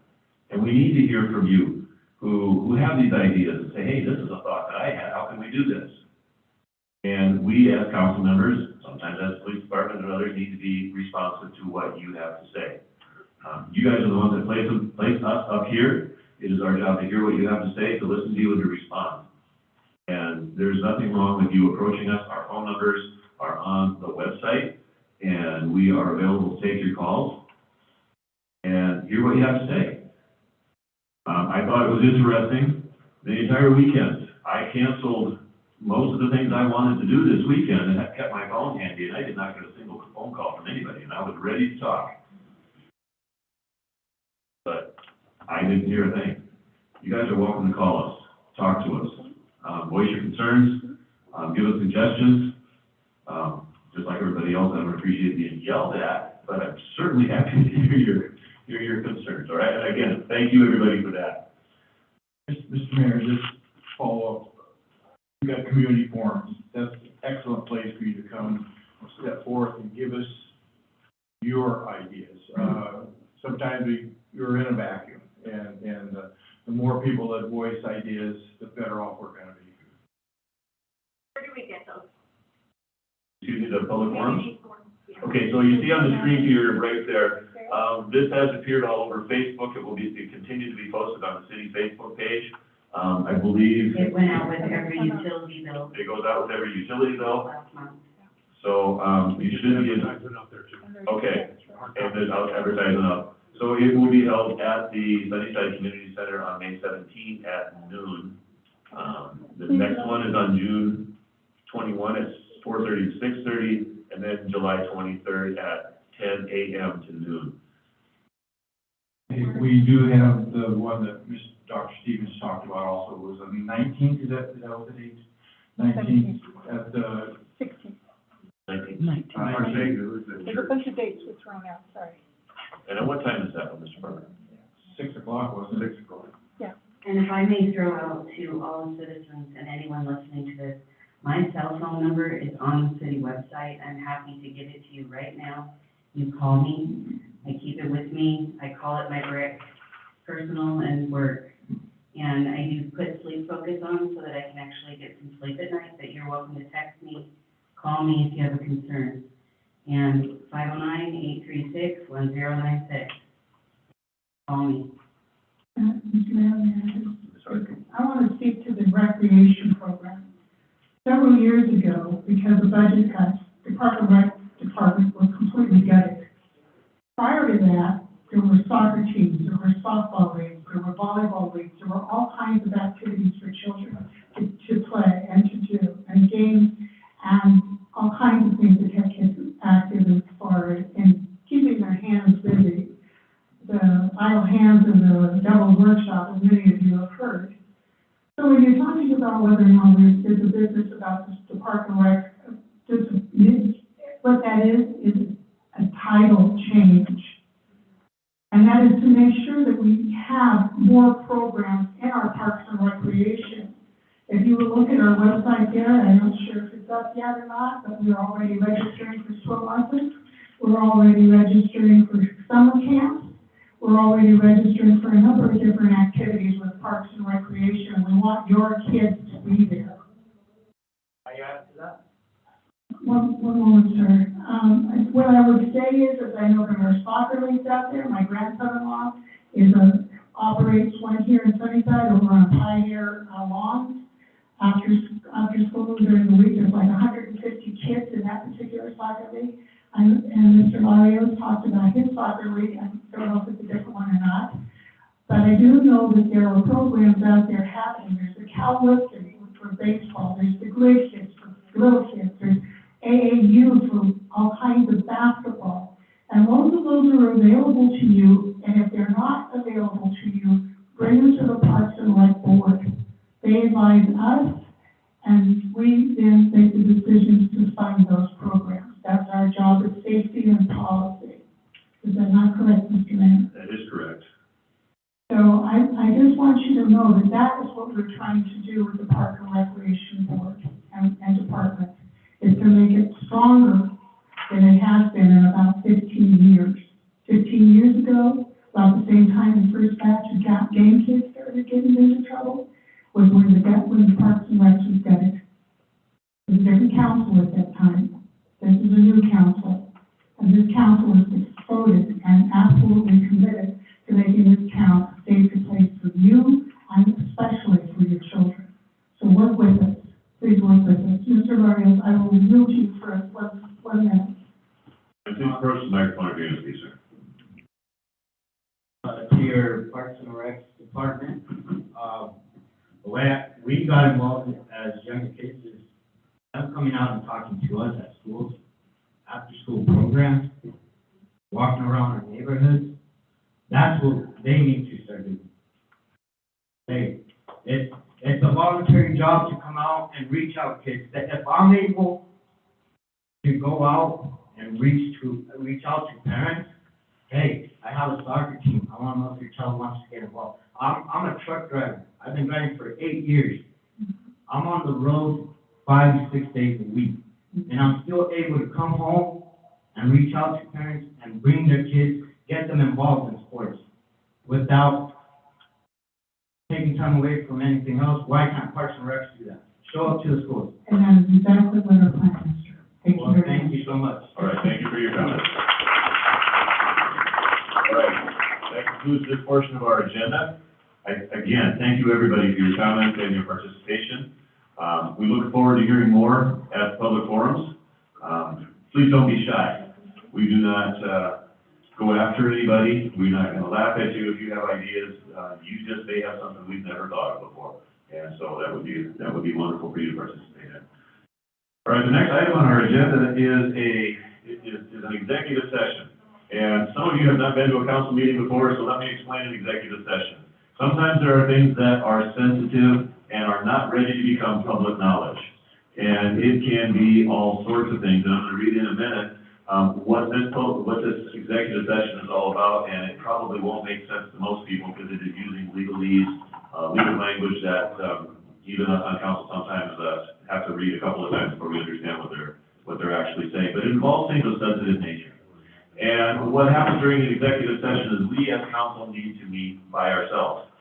Speaker 1: And we need to hear from you who have these ideas and say, hey, this is a thought that I had. How can we do this? And we as council members, sometimes as police department and others, need to be responsive to what you have to say. You guys are the ones that place us up here. It is our job to hear what you have to say, to listen to you, and to respond. And there's nothing wrong with you approaching us. Our phone numbers are on the website, and we are available to take your calls and hear what you have to say. I thought it was interesting. The entire weekend, I canceled most of the things I wanted to do this weekend and I kept my phone handy, and I did not get a single phone call from anybody, and I was ready to talk. But I didn't hear a thing. You guys are welcome to call us, talk to us, voice your concerns, give us suggestions. Just like everybody else, I don't appreciate being yelled at, but I'm certainly happy to hear your concerns, all right? And again, thank you everybody for that.
Speaker 9: Mr. Mayor, just follow up. You've got community forums. That's an excellent place for you to come step forth and give us your ideas. Sometimes you're in a vacuum, and the more people that voice ideas, the better off we're going to be.
Speaker 3: Where do we get those?
Speaker 1: Excuse me, the public forums? Okay, so you see on the screen here, right there, this has appeared all over Facebook. It continue to be posted on the city Facebook page. I believe.
Speaker 11: It went out with every utility bill
Speaker 1: It goes out with every utility bill.
Speaker 11: last month.
Speaker 1: So, you should be, okay, and there's advertising up. So it will be held at the Sunnyside Community Center on May 17th at noon. The next one is on June 21 at 4:30 to 6:30, and then July 23rd at 10 a.m. to noon.
Speaker 9: We do have the one that Dr. Stevens talked about also, was on the 19th, is that what the date? 19th at the.
Speaker 10: 16.
Speaker 1: 19th.
Speaker 10: There's a bunch of dates were thrown out, sorry.
Speaker 1: And at what time is that one, Mr. Barber?
Speaker 9: 6 o'clock, wasn't it?
Speaker 1: 6 o'clock.
Speaker 10: Yeah.
Speaker 11: And if I may throw out to all citizens and anyone listening to this, my cell phone number is on the city website. I'm happy to give it to you right now. You call me, I keep it with me, I call it my personal and work. And I do put sleep focus on so that I can actually get some sleep at night, but you're welcome to text me, call me if you have a concern. And 509-836-1096. Call me.
Speaker 10: Mr. Mayor, I want to speak to the recreation program. Several years ago, because of budget cuts, the Park and Rec department was completely gutted. Prior to that, there were soccer teams, there were softball leagues, there were volleyball leagues, there were all kinds of activities for children to play and to do, and games, and all kinds of things that kept kids active as many of you have heard. So when you're talking about whether or not there's a business about the Park and Rec, what that is a title change. And that is to make sure that we have more programs in our parks and recreation. If you will look at our website there, I'm not sure if it's up yet or not, but we're already registering for swim lessons. We're already registering for summer camps. We're already registering for a number of different activities with parks and recreation. We want your kids to be there.
Speaker 8: Are you after that?
Speaker 10: One moment, sir. What I would say is I know there are soccer leagues out there. My grandson-in-law operates one here in Sunnyside over on Pioneer Lawn. After school during the week, there's like 150 kids in that particular soccer league. And Mr. Mario talked about his soccer league. I don't know if it's a different one or not. But I do know that there are programs out there happening. There's the Cal Lifting for baseball. There's the Grid Kids for little kids. There's AAU for all kinds of basketball. And most of those are available to you. And if they're not available to you, bring them to the Parks and Rec Board. They advise us, and we then make the decisions to fund those programs. That's our job as safety and policy. Is that not correct, Mr. Mayor?
Speaker 1: That is correct.
Speaker 10: So I just want you to know that that is what we're trying to do with the Park and Recreation Board and Department, is to make it stronger than it has been in about 15 years. 15 years ago, about the same time the first batch of game kids started getting into trouble, was when the Parks and Recs was gutted. It was a different council at that time. This is a new council. And this council is exploded and absolutely committed to making this town a safer place for you and especially for your children. So work with us. Please work with us. Mr. Marios, I will yield you for 1 minute.
Speaker 1: And please approach the microphone if you're going to speak, sir.
Speaker 8: To your Parks and Rec department, the way we got involved as younger kids is them coming out and talking to us at schools, after school programs, walking around our neighborhoods. That's what they need to start doing. It's a voluntary job to come out and reach out kids. That if I'm able to go out and reach out to parents, hey, I have a soccer team. I want to know if your child wants to get involved. I'm a truck driver. I've been driving for 8 years. I'm on the road 5 to 6 days a week. And I'm still able to come home and reach out to parents and bring their kids, get them involved in sports without taking time away from anything else. Why can't Parks and Recs do that? Show up to the schools.
Speaker 10: And that is exactly what our plan is, sir.
Speaker 8: Thank you so much.
Speaker 1: All right, thank you for your comments. All right, that concludes this portion of our agenda. Again, thank you everybody for your comments and your participation. We look forward to hearing more at public forums. Please don't be shy. We do not go after anybody. We're not going to laugh at you if you have ideas. You just may have something we've never thought of before, and so that would be wonderful for you to participate in. All right, the next item on our agenda is an executive session. And some of you have not been to a council meeting before, so let me explain an executive session. Sometimes there are things that are sensitive and are not ready to become public knowledge. And it can be all sorts of things. And I'm going to read in a minute what this executive session is all about, and it probably won't make sense to most people because it is using legal language that even us on council sometimes have to read a couple of times before we understand what they're actually saying. But it involves things of sensitive nature. And what happens during an executive session is we as council need to meet by ourselves.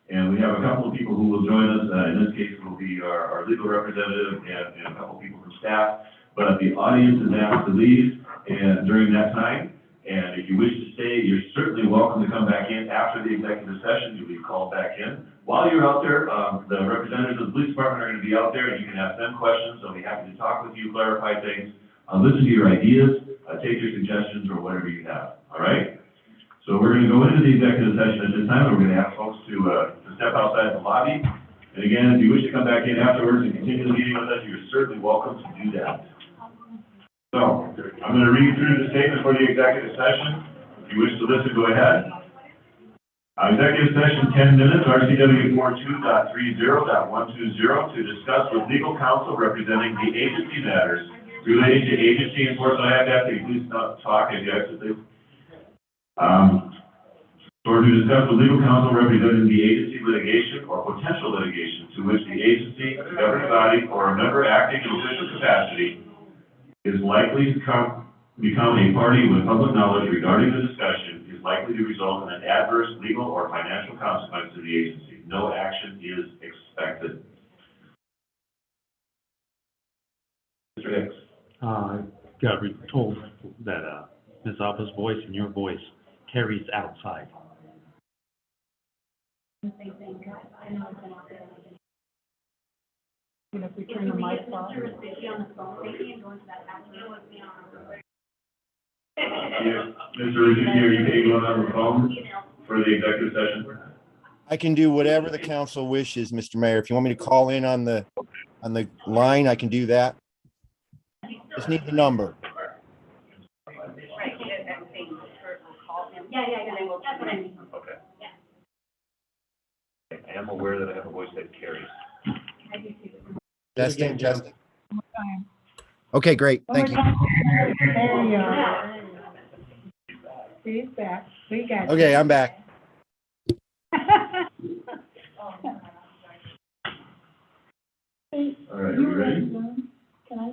Speaker 1: And we have a couple of people who will join us. In this case, it will be our legal representative and a couple of people from staff. But the audience is asked to leave during that time. And if you wish to stay, you're certainly welcome to come back in after the executive session. You'll be called back in. While you're out there, the representatives of the police department are going to be out there, and you can ask them questions. They'll be happy to talk with you, clarify things, listen to your ideas, take your suggestions, or whatever you have. All right? So we're going to go into the executive session at this time. We're going to ask folks to step outside the lobby. And again, if you wish to come back in afterwards and continue the meeting with us, you're certainly welcome to do that. So I'm going to read through the statement for the executive session. If you wish to listen, go ahead. Executive session, 10 minutes, RCW 42.30.120, to discuss with legal counsel representing the agency matters relating to agency enforcement. I have to ask you, please not talk as you exit this. Or to discuss with legal counsel representing the agency litigation or potential litigation to which the agency, the governing body, or a member acting in official capacity is likely to become a party with public knowledge regarding the discussion is likely to result in an adverse legal or financial consequence to the agency. No action is expected. Mr. Hicks.
Speaker 13: Got told that, Ms. Alba's voice and your voice carries outside.
Speaker 10: You know, if we turn the mic off.
Speaker 1: Mr. Richard, are you taking on the phone for the executive session?
Speaker 4: I can do whatever the council wishes, Mr. Mayor. If you want me to call in on the line, I can do that. Just need the number.
Speaker 5: Yeah, and then we'll. That's what I mean.
Speaker 1: Okay. I am aware that I have a voice that carries.
Speaker 4: Testing. Okay, great. Thank you.
Speaker 10: There you are. He's back. We got.
Speaker 4: Okay, I'm back.
Speaker 1: All right, you ready?
Speaker 10: Can I?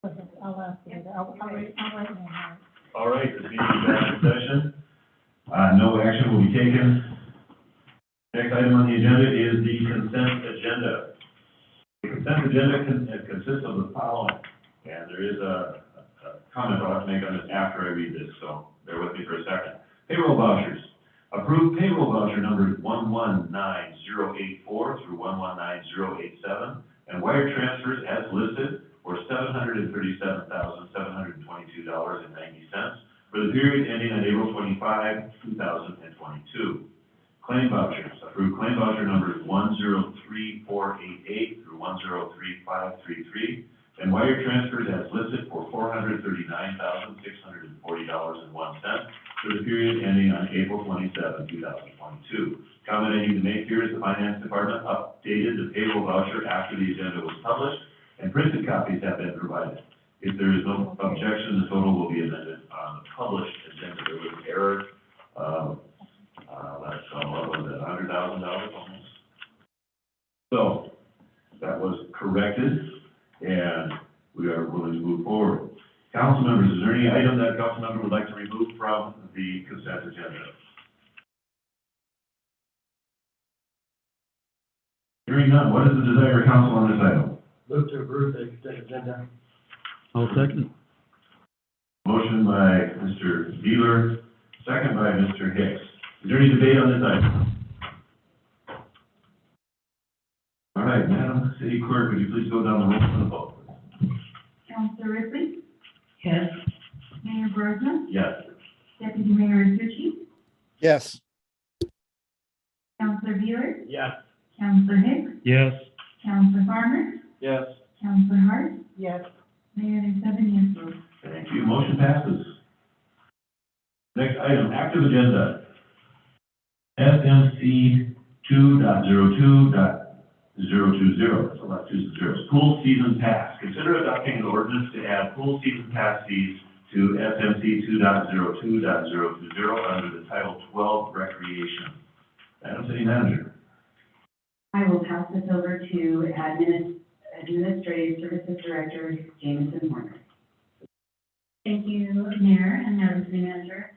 Speaker 10: Okay, I'll ask you. I'll write now.
Speaker 1: All right, this meeting is back in session. No action will be taken. Next item on the agenda is the consent agenda. The consent agenda consists of the following, and there is a comment I'll have to make on this after I read this, so bear with me for a second. Payroll vouchers. Approved payroll voucher numbers 119084 through 119087, and wire transfers as listed for $737,722.90 for the period ending on April 25, 2022. Claim vouchers. Approved claim voucher numbers 103488 through 103533, and wire transfers as listed for $439,640.01 for the period ending on April 27, 2022. Comment I need to make here is the Finance Department updated the payroll voucher after the agenda was published, and printed copies have been provided. If there is no objection, the total will be amended on the published agenda. There was an error. That's what was it, $100,000 almost? So that was corrected, and we are willing to move forward. Council members, is there any item that a council member would like to remove from the consent agenda? Hearing none, what is the desire of council on this item?
Speaker 6: Move to approve the consent agenda.
Speaker 13: I'll second.
Speaker 1: Motion by Mr. Beeler, second by Mr. Hicks. Is there any debate on this item? All right, Madam City Clerk, would you please go down the roll for the vote?
Speaker 3: Councilor Ripley?
Speaker 10: Yes.
Speaker 3: Mayor Bergman?
Speaker 1: Yes.
Speaker 3: Deputy Mayor Tucci?
Speaker 4: Yes.
Speaker 3: Councilor Beeler?
Speaker 6: Yes.
Speaker 3: Councilor Hicks?
Speaker 13: Yes.
Speaker 3: Councilor Farmer?
Speaker 6: Yes.
Speaker 3: Councilor Hart?
Speaker 10: Yes.
Speaker 3: Mayor, there's 7 yes votes.
Speaker 1: Thank you. Motion passes. Next item, active agenda. SMC 2.02.020. That's a lot of twos and zeros. Pool season pass. Consider adopting an ordinance to add pool season pass fees to SMC 2.02.020 under the Title 12 Recreation. Madam City Manager.
Speaker 11: I will pass this over to Administrative Services Director, Jameson Horner.
Speaker 3: Thank you, Mayor and Madam City Manager.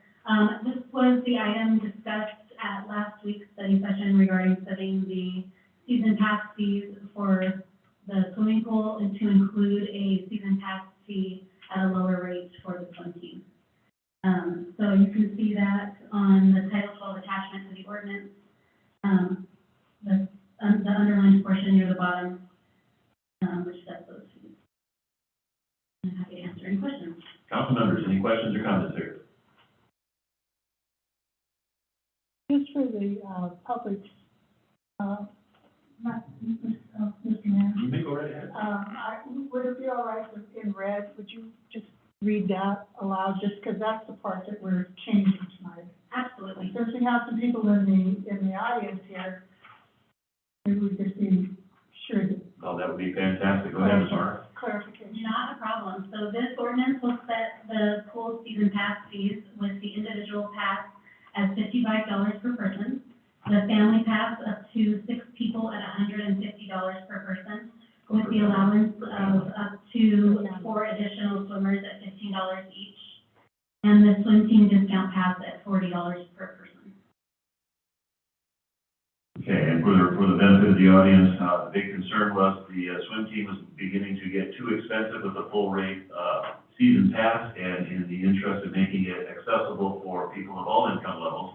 Speaker 3: This was the item discussed at last week's study session regarding setting the season pass fees for the swimming pool and to include a season pass fee at a lower rate for the swim team. So you can see that on the Title 12 attachment to the ordinance, the underlined portion near the bottom, which sets those fees. I'm happy to answer any questions.
Speaker 1: Council members, any questions or comments here?
Speaker 10: Just for the public, Mr. Mayor.
Speaker 1: You may go right ahead.
Speaker 10: Would it be all right if in red, would you just read that aloud, just because that's the part that we're changing tonight?
Speaker 3: Absolutely.
Speaker 10: And since we have some people in the audience here, maybe we could be sure that
Speaker 1: Oh, that would be fantastic. Go ahead, Ms. Mara.
Speaker 10: clarification.
Speaker 3: Not a problem. So this ordinance will set the pool season pass fees with the individual pass at $55 per person, the family pass up to 6 people at $150 per person, with the allowance of up to 4 additional swimmers at $15 each, and the swim team discount pass at $40 per person.
Speaker 1: Okay, and for the benefit of the audience, the big concern was the swim team was beginning to get too expensive with the full rate season pass, and in the interest of making it accessible for people of all income levels,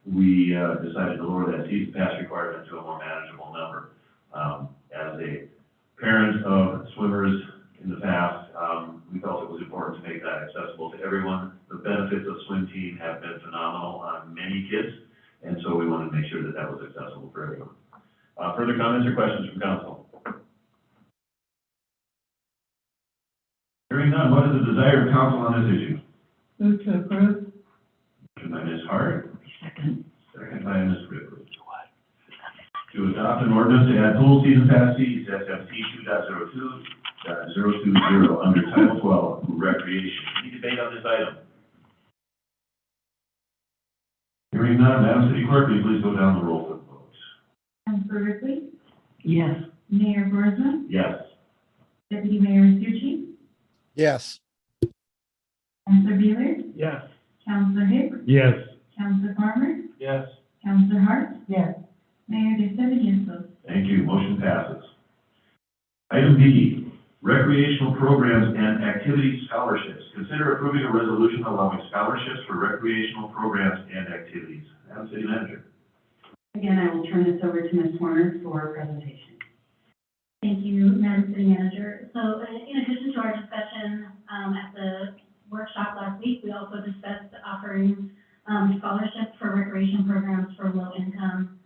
Speaker 1: we decided to lower that season pass requirement to a more manageable number. As a parent of swimmers in the past, we felt it was important to make that accessible to everyone. The benefits of swim team have been phenomenal on many kids, and so we wanted to make sure that that was accessible for everyone. Further comments or questions from council? Hearing none, what is the desire of council on this issue?
Speaker 10: Move to approve.
Speaker 1: Motion by Ms. Hart,
Speaker 2: Second.
Speaker 1: second by Ms. Ripley. To adopt an ordinance to add pool season pass fees, SMC 2.02.020 under Title 12, Recreation. Any debate on this item? Hearing none, Madam City Clerk, will you please go down the roll for the vote?
Speaker 3: Councilor Ripley,
Speaker 2: Yes.
Speaker 3: Mayor Burisma,
Speaker 1: Yes.
Speaker 3: Deputy Mayor Tucci,
Speaker 4: Yes.
Speaker 3: Councilor Beeler,
Speaker 9: Yes.
Speaker 3: Councilor Hicks,
Speaker 9: Yes.
Speaker 3: Councilor Farmer,
Speaker 9: Yes.
Speaker 3: Councilor Hart,
Speaker 10: Yes.
Speaker 3: Mayor De Seven.
Speaker 1: Thank you, motion passes. Item B, recreational programs and activity scholarships. Consider approving a resolution allowing scholarships for recreational programs and activities. Madam City Manager.
Speaker 11: Again, I will turn this over to Ms. Warner for presentation.
Speaker 3: Thank you, Madam City Manager. So in addition to our discussion at the workshop last week, we also discussed offering scholarships for recreation programs for low-income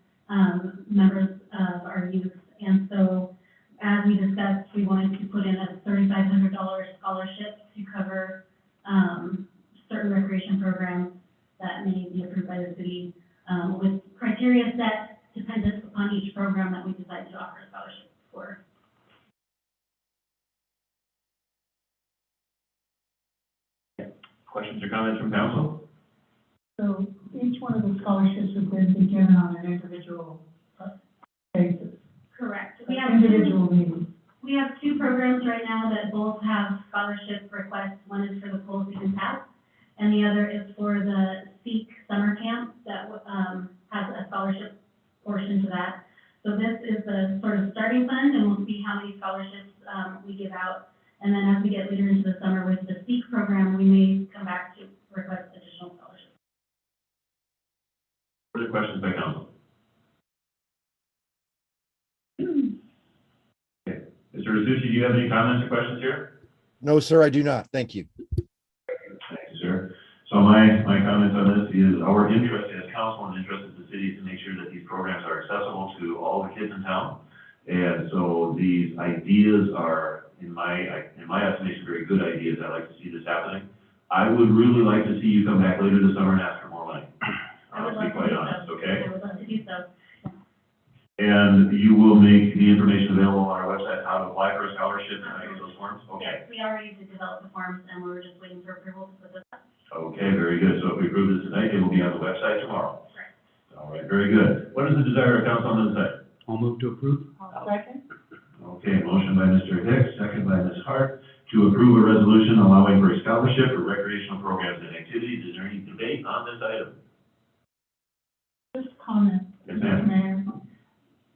Speaker 3: members of our youth. And so as we discussed, we wanted to put in a $3,500 scholarship to cover certain recreation programs that may be approved by the city with criteria set dependent upon each program that we decide to offer a scholarship for.
Speaker 1: Questions or comments from council?
Speaker 10: So each one of the scholarships would then be given on an individual basis.
Speaker 3: Correct.
Speaker 10: Individual needs.
Speaker 3: We have 2 programs right now that both have scholarship requests. One is for the pool season pass, and the other is for the Seek summer camp that has a scholarship portion to that. So this is the sort of starting fund, and we'll see how many scholarships we give out. And then as we get later into the summer with the Seek program, we may come back to request additional scholarships.
Speaker 1: Further questions by council? Okay. Mr. Rasucci, do you have any comments or questions here?
Speaker 4: No, sir, I do not. Thank you.
Speaker 1: Thank you, sir. So my comments on this is our interest as council and interest as the city is to make sure that these programs are accessible to all the kids in town. And so these ideas are, in my estimation, very good ideas. I like to see this happening. I would really like to see you come back later this summer and ask for more money.
Speaker 3: I would
Speaker 1: To be
Speaker 3: love to
Speaker 1: quite
Speaker 3: do
Speaker 1: honest,
Speaker 3: so.
Speaker 1: okay?
Speaker 3: I would love to do so.
Speaker 1: And you will make the information available on our website, how to apply for a scholarship and how to get those forms? Okay.
Speaker 3: Yes, we already did develop the forms, and we were just waiting for approval to put this up.
Speaker 1: Okay, very good. So if we approve this tonight, it will be on the website tomorrow. All right, very good. What is the desire of council on this side?
Speaker 13: I'll move to approve.
Speaker 10: Second?
Speaker 1: Okay, motion by Mr. Hicks, second by Ms. Hart, to approve a resolution allowing for a scholarship for recreational programs and activities. Is there any debate on this item?
Speaker 10: Just comment,
Speaker 1: Yes,
Speaker 10: Mr.
Speaker 1: ma'am.
Speaker 10: Mayor.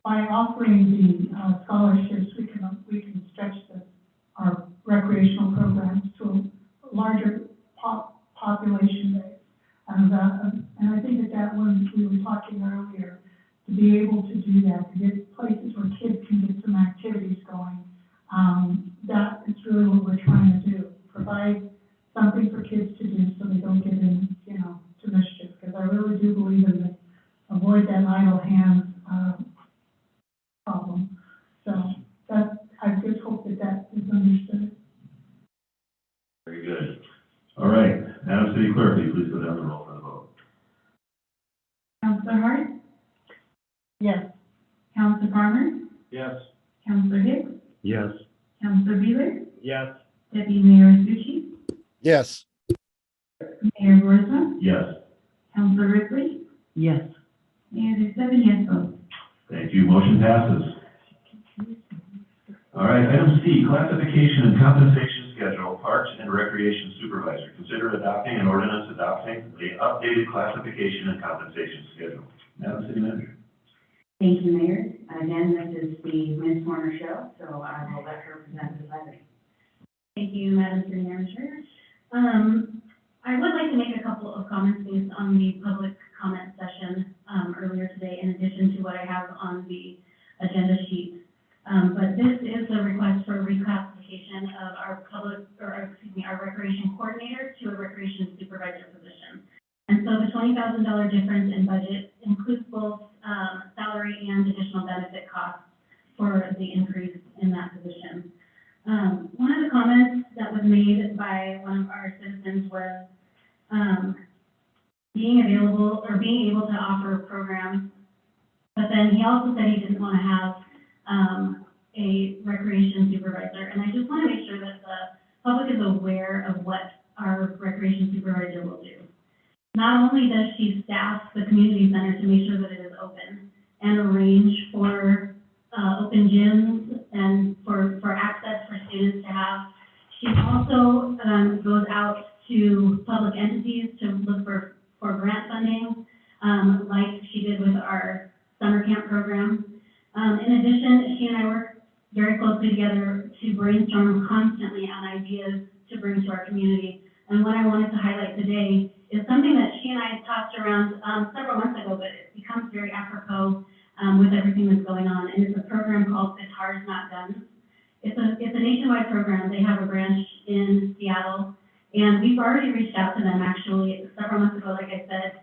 Speaker 10: By offering the scholarships, we can stretch our recreational programs to a larger population base. And I think that when we were talking earlier, to be able to do that, to get places where kids can get some activities going, that is really what we're trying to do. Provide something for kids to do so they don't get in, to mischief. Because I really do believe in the avoid that idle hands problem. So I just hope that is understood.
Speaker 1: Very good. All right, Madam City Clerk, will you please go down the roll for the vote?
Speaker 3: Counselor Hicks,
Speaker 13: Yes.
Speaker 3: Counselor Beeler,
Speaker 13: Yes.
Speaker 3: Deputy Mayor Tucci,
Speaker 4: Yes.
Speaker 3: Mayor Burisma,
Speaker 1: Yes.
Speaker 3: Counselor Ripley,
Speaker 2: Yes.
Speaker 3: and there's 7 yes votes.
Speaker 1: Thank you, motion passes. All right, item C, classification and compensation schedule, Parks and Recreation Supervisor. Consider adopting an ordinance adopting the updated classification and compensation schedule. Madam City Manager.
Speaker 11: Thank you, Mayor. Again, this is the Ms. Warner show, so I will let her present this item.
Speaker 3: Thank you, Madam City Manager. I would like to make a couple of comments based on the public comment session earlier today, in addition to what I have on the agenda sheet. But this is a request for reclassification of our our recreation coordinator to a recreation supervisor position. And so the $20,000 difference in budget includes both salary and additional benefit costs for the increase in that position. One of the comments that was made by one of our citizens was being available or being able to offer programs, but then he also said he didn't want to have a recreation supervisor. And I just want to make sure that the public is aware of what our recreation supervisor will do. Not only does she staff the community center to make sure that it is open and arrange for open gyms and for access for students to have, she also goes out to public entities to look for grant funding, like she did with our summer camp program. In addition, she and I work very closely together to brainstorm constantly on ideas to bring to our community. And what I wanted to highlight today is something that she and I tossed around several months ago, but it becomes very apropos with everything that's going on. And it's a program called Guitars Not Guns. It's a nationwide program. They have a branch in Seattle, and we've already reached out to them actually several months ago, like I said,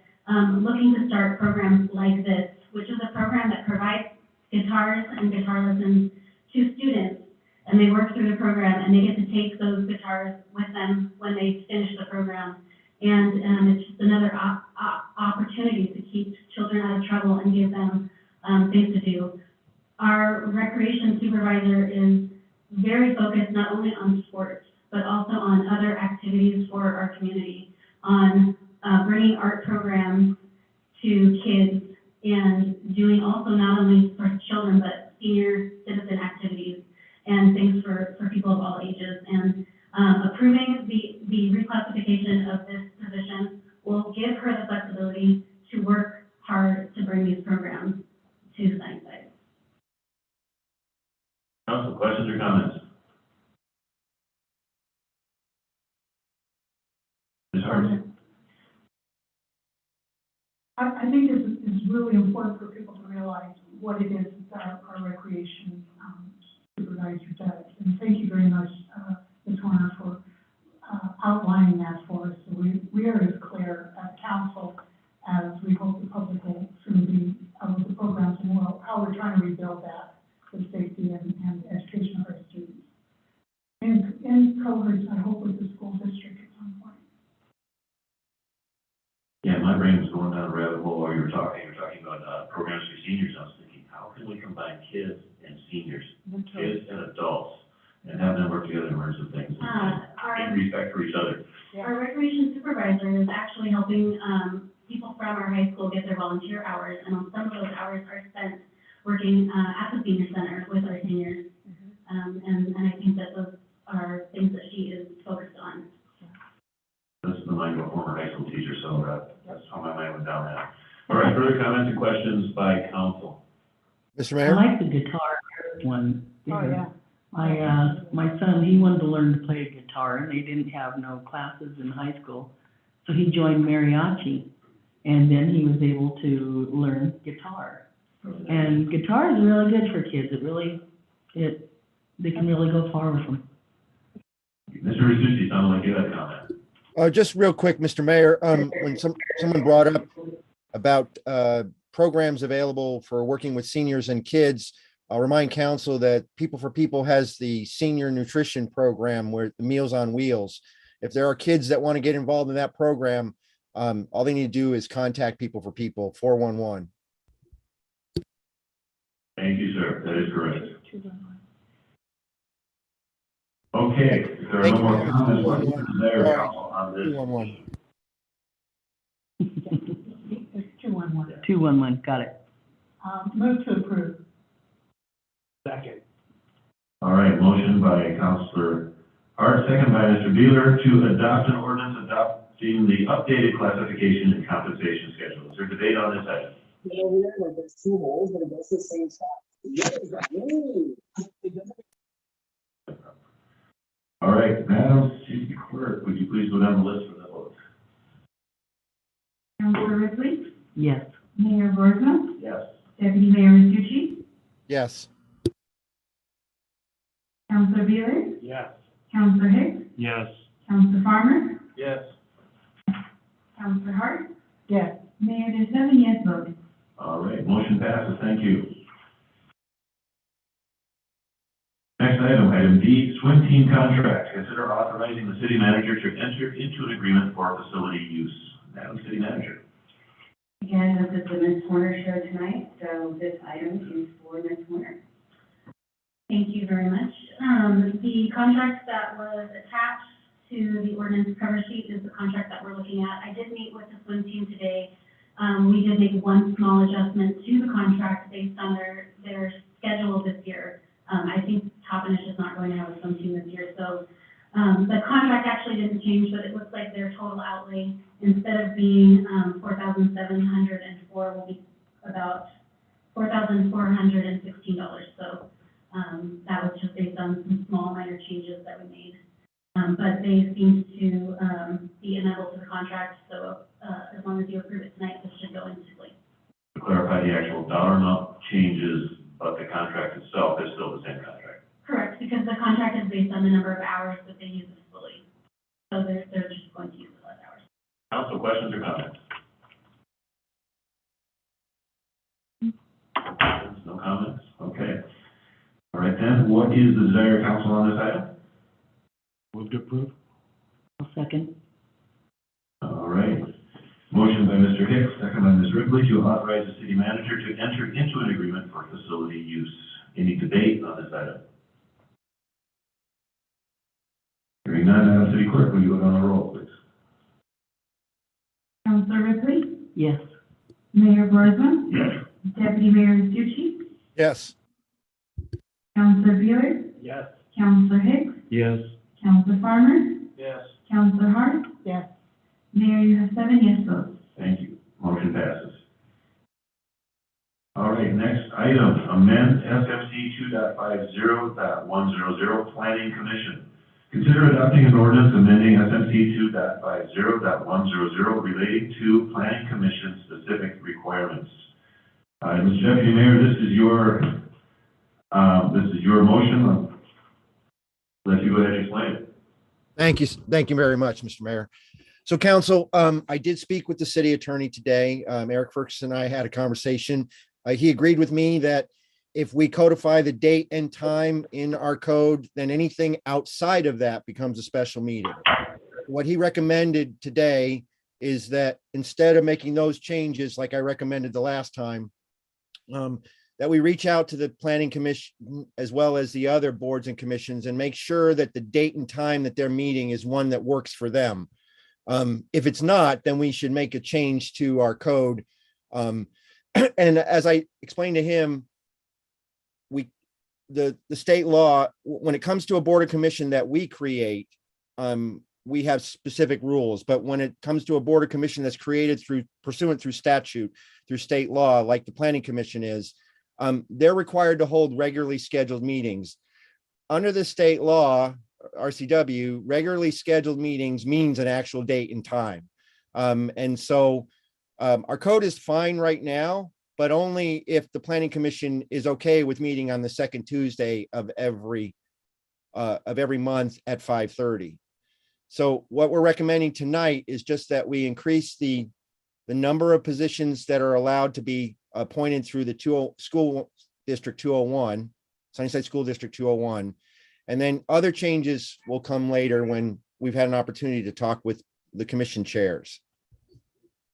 Speaker 3: looking to start programs like this, which is a program that provides guitars and guitar lessons to students, and they work through the program, and they get to take those guitars with them when they finish the program. And it's just another opportunity to keep children out of trouble and give them things to do. Our recreation supervisor is very focused not only on sports, but also on other activities for our community, on bringing art programs to kids and doing also not only for children, but senior citizen activities and things for people of all ages. And approving the reclassification of this position will give her the flexibility to work hard to bring these programs to Sunnyside.
Speaker 1: Council, questions or comments? Ms. Hardy?
Speaker 10: I think it's really important for people to realize what it is that our recreation supervisor does. And thank you very much, Ms. Warner, for outlining that for us. So we are as clear as council as we hope the public will soon be with the programs and how we're trying to rebuild that for safety and education of our students. In cohorts, I hope with the school district at some point.
Speaker 1: Yeah, my brain was going down a rabbit hole while you were talking. You were talking about programs for seniors. I was thinking, how can we combine kids and seniors, kids and adults, and have them work together and learn some things and respect for each other?
Speaker 3: Our recreation supervisor is actually helping people from our high school get their volunteer hours, and on some of those hours are spent working at the senior center with our seniors. And I think that those are things that she is focused on.
Speaker 1: That's the mind of a former high school teacher, so that's how my mind went down that. All right, further comments and questions by council?
Speaker 4: Mr.
Speaker 2: I
Speaker 4: Mayor?
Speaker 2: like the guitar one.
Speaker 10: Oh, yeah.
Speaker 2: My son, he wanted to learn to play guitar, and they didn't have no classes in high school. So he joined mariachi, and then he was able to learn guitar. And guitar is really good for kids. They can really go far with them.
Speaker 1: Mr. Risucci, sounded like you had a comment.
Speaker 4: Just real quick, Mr. Mayor, when someone brought up about programs available for working with seniors and kids, I'll remind council that People for People has the senior nutrition program where the Meals on Wheels. If there are kids that want to get involved in that program, all they need to do is contact People for People, 411.
Speaker 1: Thank you, sir. That is correct. Okay, if there are
Speaker 4: Thank
Speaker 1: no
Speaker 4: you,
Speaker 1: more
Speaker 4: ma'am.
Speaker 1: comments, what is the desire of
Speaker 4: Sorry.
Speaker 1: council on this?
Speaker 4: 211.
Speaker 10: It's 211.
Speaker 2: 211, got it.
Speaker 10: Move to approve.
Speaker 6: Second.
Speaker 1: All right, motion by Councilor Hart, second by Mr. Beeler to adopt an ordinance adopting the updated classification and compensation schedule. Is there debate on this item?
Speaker 14: Over there, like there's two holes, but it goes to the same spot.
Speaker 1: All right, Madam City Clerk, would you please go down the list for the votes?
Speaker 3: Councilor Ripley,
Speaker 2: Yes.
Speaker 3: Mayor Burisma,
Speaker 1: Yes.
Speaker 3: Deputy Mayor Tucci,
Speaker 4: Yes.
Speaker 3: Councilor Beeler,
Speaker 6: Yes.
Speaker 3: Councilor Hicks,
Speaker 13: Yes.
Speaker 3: Councilor Farmer,
Speaker 6: Yes.
Speaker 3: Councilor Hart,
Speaker 10: Yes.
Speaker 3: Mayor, there's 7 yes votes.
Speaker 1: All right, motion passes, thank you. Next item, item D, swim team contract. Consider authorizing the city manager to enter into an agreement for facility use. Madam City Manager.
Speaker 11: Again, this is the Ms. Horner show tonight, so this item is for Ms. Horner.
Speaker 3: Thank you very much. The contract that was attached to the ordinance cover sheet is the contract that we're looking at. I did meet with the swim team today. We did make one small adjustment to the contract based on their schedule this year. I think Toppenish is not going to have a swim team this year, so the contract actually didn't change, but it looks like their total outlay, instead of being $4,704, will be about $4,416. So that was just based on some small minor changes that we made. But they seem to be amenable to the contract, so as long as you approve it tonight, this should go into place.
Speaker 1: To clarify, the actual dollar amount changes, but the contract itself is still the same contract.
Speaker 3: Correct, because the contract is based on the number of hours that they use the facility. So they're just going to use the less hours.
Speaker 1: Council, questions or comments? No comments? Okay. All right then, what is the desire of council on this item?
Speaker 13: Move to approve?
Speaker 2: I'll second.
Speaker 1: All right. Motion by Mr. Hicks, second by Ms. Ripley to authorize the city manager to enter into an agreement for facility use. Any debate on this item? Hearing none, Madam City Clerk, will you go down the roll, please?
Speaker 3: Councilor Ripley,
Speaker 2: Yes.
Speaker 3: Mayor Burisma,
Speaker 1: Yes.
Speaker 3: Deputy Mayor Tucci,
Speaker 4: Yes.
Speaker 3: Councilor Beeler,
Speaker 6: Yes.
Speaker 3: Councilor Hicks,
Speaker 13: Yes.
Speaker 3: Councilor Farmer,
Speaker 6: Yes.
Speaker 3: Councilor Hart,
Speaker 10: Yes.
Speaker 3: Mayor, you have 7 yes votes.
Speaker 1: Thank you. Motion passes. All right, next item, amend SFC 2.50.100 Planning Commission. Consider adopting an ordinance amending SMC 2.50.100 relating to Planning Commission specific requirements. Mr. Deputy Mayor, this is your motion. I'll let you go ahead and explain it.
Speaker 4: Thank you. Thank you very much, Mr. Mayor. So council, I did speak with the city attorney today. Eric Ferguson and I had a conversation. He agreed with me that if we codify the date and time in our code, then anything outside of that becomes a special meeting. What he recommended today is that instead of making those changes, like I recommended the last time, that we reach out to the planning commission as well as the other boards and commissions and make sure that the date and time that they're meeting is one that works for them. If it's not, then we should make a change to our code. And as I explained to him, the state law, when it comes to a board of commission that we create, we have specific rules, but when it comes to a board of commission that's created pursuant through statute, through state law, like the planning commission is, they're required to hold regularly scheduled meetings. Under the state law, RCW, regularly scheduled meetings means an actual date and time. And so our code is fine right now, but only if the planning commission is okay with meeting on the second Tuesday of every month at 5:30. So what we're recommending tonight is just that we increase the number of positions that are allowed to be appointed through the School District 201, Sunnyside School District 201. And then other changes will come later when we've had an opportunity to talk with the commission chairs.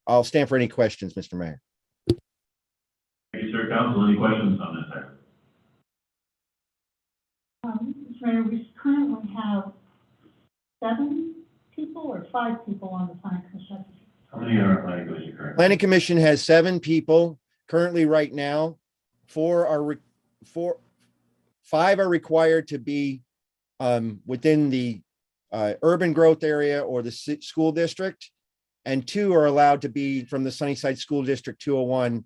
Speaker 4: I'll stand for any questions, Mr. Mayor.
Speaker 1: Thank you, sir. Council, any questions on this item?
Speaker 10: Mayor, we currently have 7 people or 5 people on the planning commission?
Speaker 1: How many are on planning commission currently?
Speaker 4: Planning Commission has 7 people currently right now. 5 are required to be within the urban growth area or the school district, and 2 are allowed to be from the Sunnyside School District 201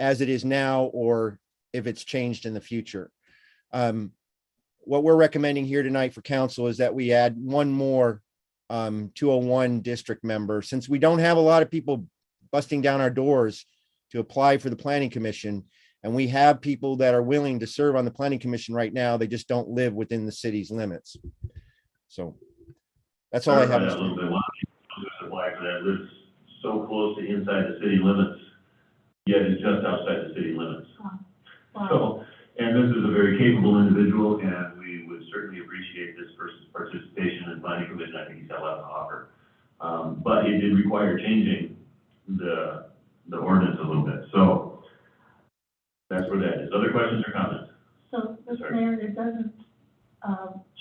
Speaker 4: as it is now, or if it's changed in the future. What we're recommending here tonight for council is that we add 1 more 201 district member, since we don't have a lot of people busting down our doors to apply for the planning commission. And we have people that are willing to serve on the planning commission right now. They just don't live within the city's limits. So that's all I have.
Speaker 1: A little bit. A lot of people who apply for that lives so close to inside the city limits, yet it's just outside the city limits.
Speaker 10: Wow.
Speaker 1: So, and this is a very capable individual, and we would certainly appreciate this person's participation in planning commission. I think he's got a lot to offer. But it did require changing the ordinance a little bit. So that's where that is. Other questions or comments?
Speaker 10: So, Mr. Mayor, it doesn't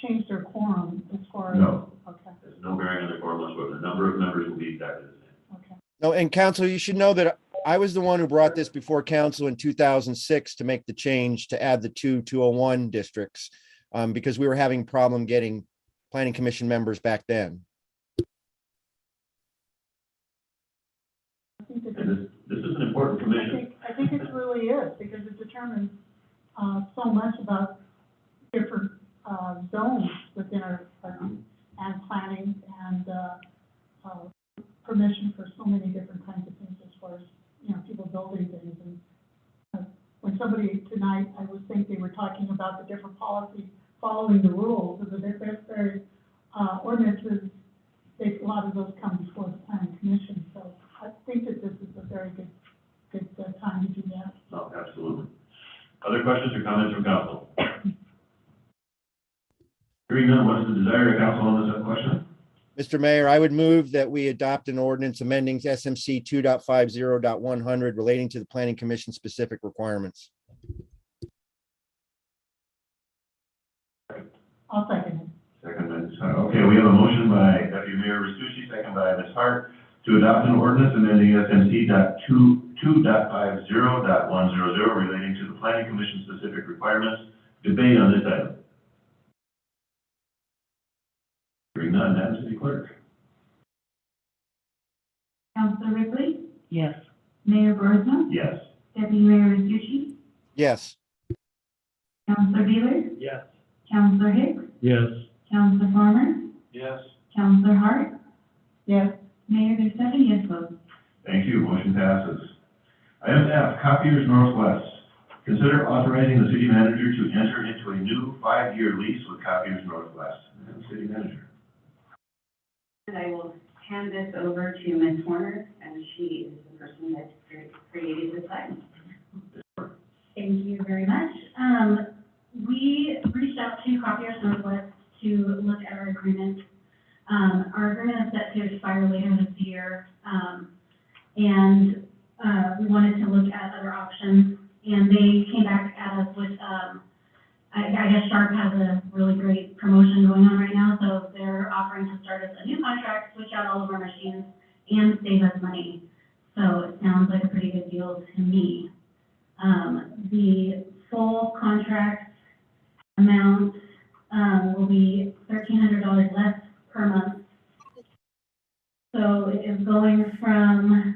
Speaker 10: change their quorum as far as?
Speaker 1: No.
Speaker 10: Okay,
Speaker 1: There's no bearing on the quorum whatsoever. The number of members will be exactly the same.
Speaker 10: okay.
Speaker 4: No, and council, you should know that I was the one who brought this before council in 2006 to make the change to add the 201 districts, because we were having problem getting planning commission members back then.
Speaker 10: I think that
Speaker 1: And this is an important commission.
Speaker 10: I think it really is, because it determines so much about different zones within our, and planning and permission for so many different kinds of things as far as, you know, people building things. And when somebody tonight, I would think they were talking about the different policies following the rules of the different ordinances. A lot of those come before the planning commission, so I think that this is a very good time to do that.
Speaker 1: Oh, absolutely. Other questions or comments from council? Hearing none, what is the desire of council on this question?
Speaker 4: Mr. Mayor, I would move that we adopt an ordinance amending SMC 2.50.100 relating to the planning commission specific requirements.
Speaker 10: I'll second it.
Speaker 1: Second by Ms. Hart. Okay, we have a motion by Deputy Mayor Risucci, second by Ms. Hart, to adopt an ordinance amending SMC 2.50.100 relating to the planning commission specific requirements. Debate on this item. Hearing none, Madam City Clerk.
Speaker 3: Councilor Ripley,
Speaker 2: Yes.
Speaker 3: Mayor Burisma,
Speaker 1: Yes.
Speaker 3: Deputy Mayor Risucci,
Speaker 4: Yes.
Speaker 3: Councilor Beeler,
Speaker 13: Yes.
Speaker 3: Councilor Hicks,
Speaker 13: Yes.
Speaker 3: Councilor Farmer,
Speaker 9: Yes.
Speaker 3: Councilor Hart,
Speaker 10: Yes.
Speaker 3: Mayor, there's 7 yes votes.
Speaker 1: Thank you, motion passes. Item F, Copiers Northwest. Consider authorizing the city manager to enter into a new 5-year lease with Copiers Northwest. Madam City Manager.
Speaker 5: And I will hand this over to Ms. Horner, and she is the person that created this item.
Speaker 3: Thank you very much. We reached out to Copiers Northwest to look at our agreement. Our agreement is set to expire later this year, and we wanted to look at other options. And they came back at us with, I guess Sharp has a really great promotion going on right now, so they're offering to start us a new contract, switch out all of our machines, and save us money. So it sounds like a pretty good deal to me. The full contract amount will be $1,300 less per month. So it is going from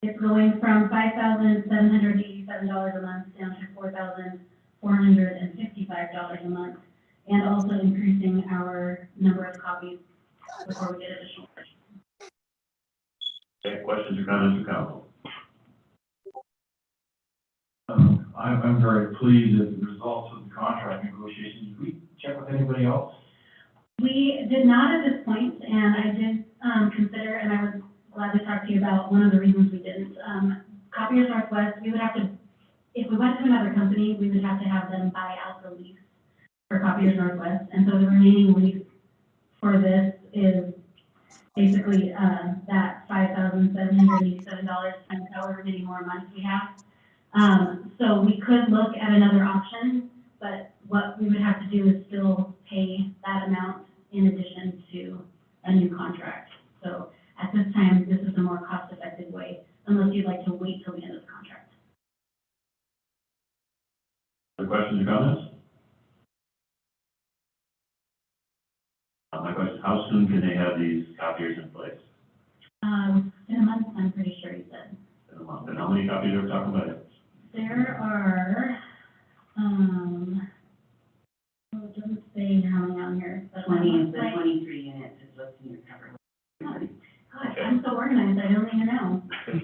Speaker 3: $5,787 a month down to $4,455 a month, and also increasing our number of copies before we get additional purchases.
Speaker 1: Okay, questions or comments from council?
Speaker 9: I'm very pleased at the results of the contract negotiations. Did we check with anybody else?
Speaker 3: We did not at this point, and I did consider, and I would gladly talk to you about one of the reasons we didn't. Copiers Northwest, we would have to, if we went to another company, we would have to have them buy out the lease for Copiers Northwest. And so the remaining lease for this is basically that $5,787 times however many more months we have.
Speaker 15: So we could look at another option, but what we would have to do is still pay that amount in addition to a new contract. So at this time, this is a more cost-effective way, unless you'd like to wait till the end of the contract.
Speaker 1: Other questions or comments? My question, how soon can they have these copiers in place?
Speaker 15: In a month, I'm pretty sure he said.
Speaker 1: In a month. And how many copies are we talking about?
Speaker 15: There are, well, it doesn't say how many on here, but.
Speaker 11: 23 units is what's in your cover.
Speaker 15: Gosh, I'm so organized, I don't even know.
Speaker 1: There it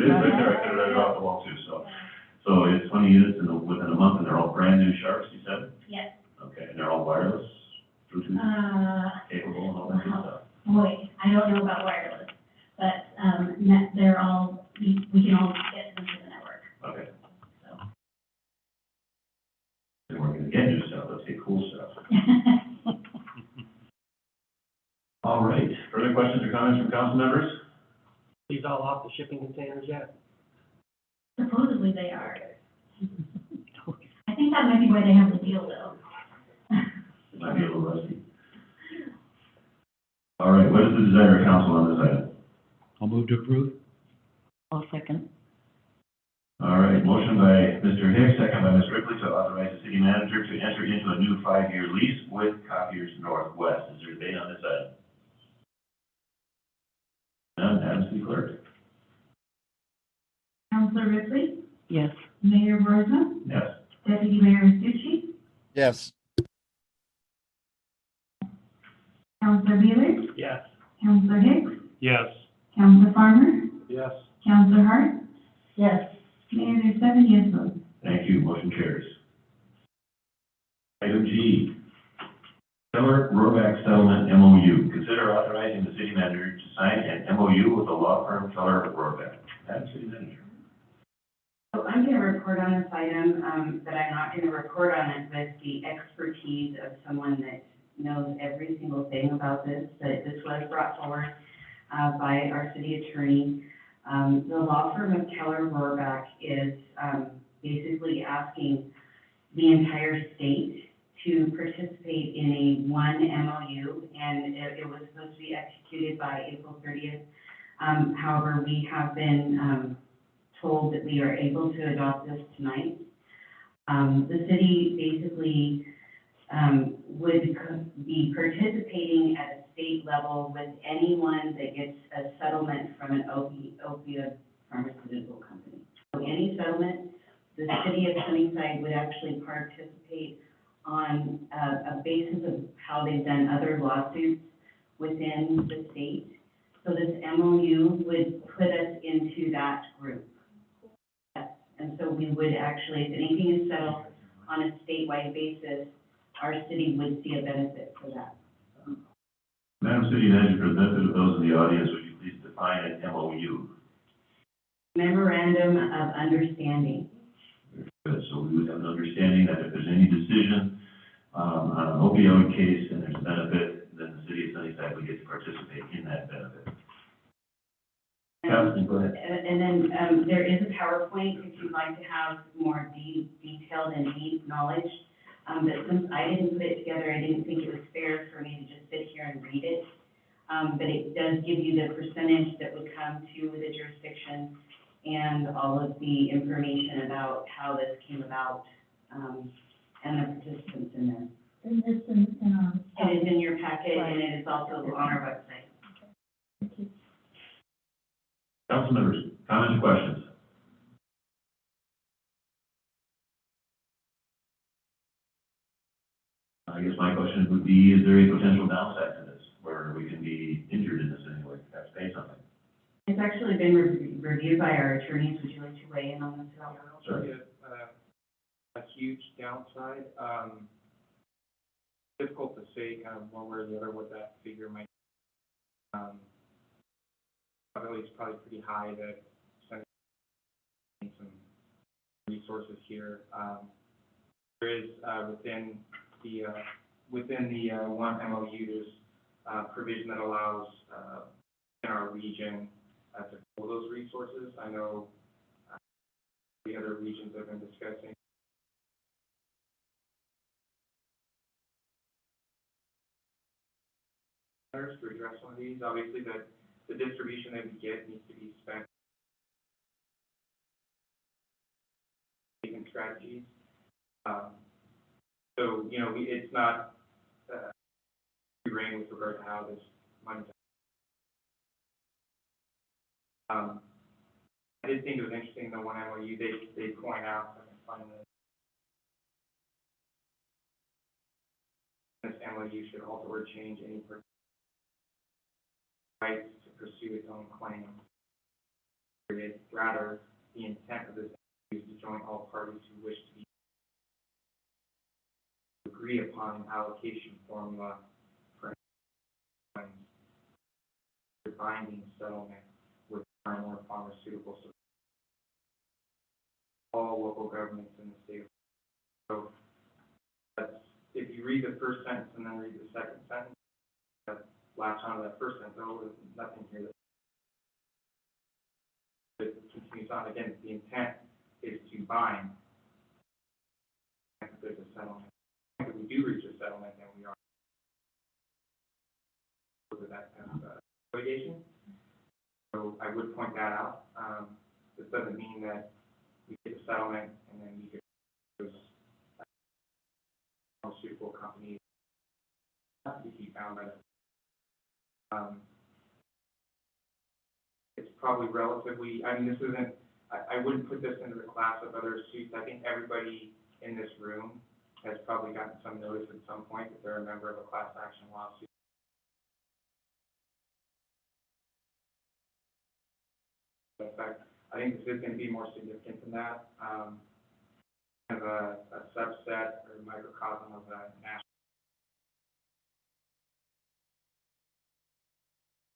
Speaker 1: is, right there, I could have read it off the wall too, so it's 20 units within a month, and they're all brand new Sharps, you said?
Speaker 15: Yes.
Speaker 1: Okay, and they're all wireless, Bluetooth capable and all that good stuff?
Speaker 15: Boy, I don't know about wireless, but, they're all, we can all get them to the network,
Speaker 1: Okay,
Speaker 15: so.
Speaker 1: then we're gonna get new stuff, let's get cool stuff. All right, further questions or comments from council members?
Speaker 16: These all off the shipping containers yet?
Speaker 15: Supposedly they are. I think that might be why they have the deal though.
Speaker 1: It might be a little rusty. All right, what is the desire of council on this item?
Speaker 13: I'll move to approve.
Speaker 2: I'll second.
Speaker 1: All right, motion by Mr. Hicks, second by Ms. Ripley to authorize the city manager to enter into a new 5-year lease with Copiers Northwest. Is there debate on this item? None, Madam City Clerk?
Speaker 3: Councilor Ripley,
Speaker 2: Yes.
Speaker 3: Mayor Burisma,
Speaker 1: Yes.
Speaker 3: Deputy Mayor Stucci,
Speaker 4: Yes.
Speaker 3: Councilor Beeler,
Speaker 16: Yes.
Speaker 3: Councilor Hicks,
Speaker 13: Yes.
Speaker 3: Councilor Farmer,
Speaker 16: Yes.
Speaker 3: Councilor Hart,
Speaker 10: Yes.
Speaker 3: Mayor, there's 7 yes votes.
Speaker 1: Thank you, motion carries. Item G, Keller Roback Settlement MOU. Consider authorizing the city manager to sign an MOU with the law firm Keller Roback. Madam City Manager.
Speaker 11: So I'm going to report on this item, but I'm not going to report on it with the expertise of someone that knows every single thing about this, but this was brought forward by our city attorney. The law firm of Keller Roback is basically asking the entire state to participate in a one MOU, and it was supposed to be executed by April 30th. However, we have been told that we are able to adopt this tonight. The city basically would be participating at a state level with anyone that gets a settlement from an opioid pharmaceutical company. So any settlement, the city of Sunnyside would actually participate on a basis of how they've done other lawsuits within the state. So this MOU would put us into that group. And so we would actually, if anything is settled on a statewide basis, our city would see a benefit for that.
Speaker 1: Madam City Manager, for the benefit of those in the audience, would you please define an MOU?
Speaker 11: Memorandum of Understanding.
Speaker 1: Good, so we would have an understanding that if there's any decision on an opioid case and there's a benefit, then the city of Sunnyside would get to participate in that benefit. Councilman, go ahead.
Speaker 11: And then there is a PowerPoint if you'd like to have more detailed and deep knowledge. But since I didn't put it together, I didn't think it was fair for me to just sit here and read it. But it does give you the percentage that would come to the jurisdiction and all of the information about how this came about, and the participants in there.
Speaker 10: And this in
Speaker 11: It is in your packet,
Speaker 10: Right.
Speaker 11: and it is also on our website.
Speaker 10: Thank you.
Speaker 1: Council members, comments or questions? I guess my question would be, is there a potential downside to this, where we can be injured in this anyway, have to pay something?
Speaker 11: It's actually been reviewed by our attorneys. Would you like to weigh in on this at all?
Speaker 1: Sure.
Speaker 16: A huge downside. Difficult to say kind of one way or the other what that figure might be. Probably it's probably pretty high that some resources here. There is within the one MOU, there's provision that allows in our region to pull those resources. I know the other regions have been discussing. To address some of these, obviously the distribution that we get needs to be spent in strategies. So, you know, it's not free rein with regard to how this money. I did think it was interesting, the one MOU, they point out, I can find this MOU should alter or change any rights to pursue its own claims. Rather, the intent of this MOU is to join all parties who wish to agree upon an allocation formula for claims. The binding settlement with more pharmaceutical support. All local governments in the state. So that's, if you read the first sentence and then read the second sentence, that latch onto that first sentence, oh, there's nothing here that it continues on. Again, the intent is to bind. If there's a settlement. If we do reach a settlement, then we are over that kind of litigation. So I would point that out. This doesn't mean that we get a settlement and then we get those pharmaceutical companies to be bound by that. It's probably relatively, I mean, this isn't, I wouldn't put this into the class of other suits. I think everybody in this room has probably gotten some notice at some point that they're a member of a class action lawsuit. In fact, I think this is going to be more significant than that. Kind of a subset or microcosm of a national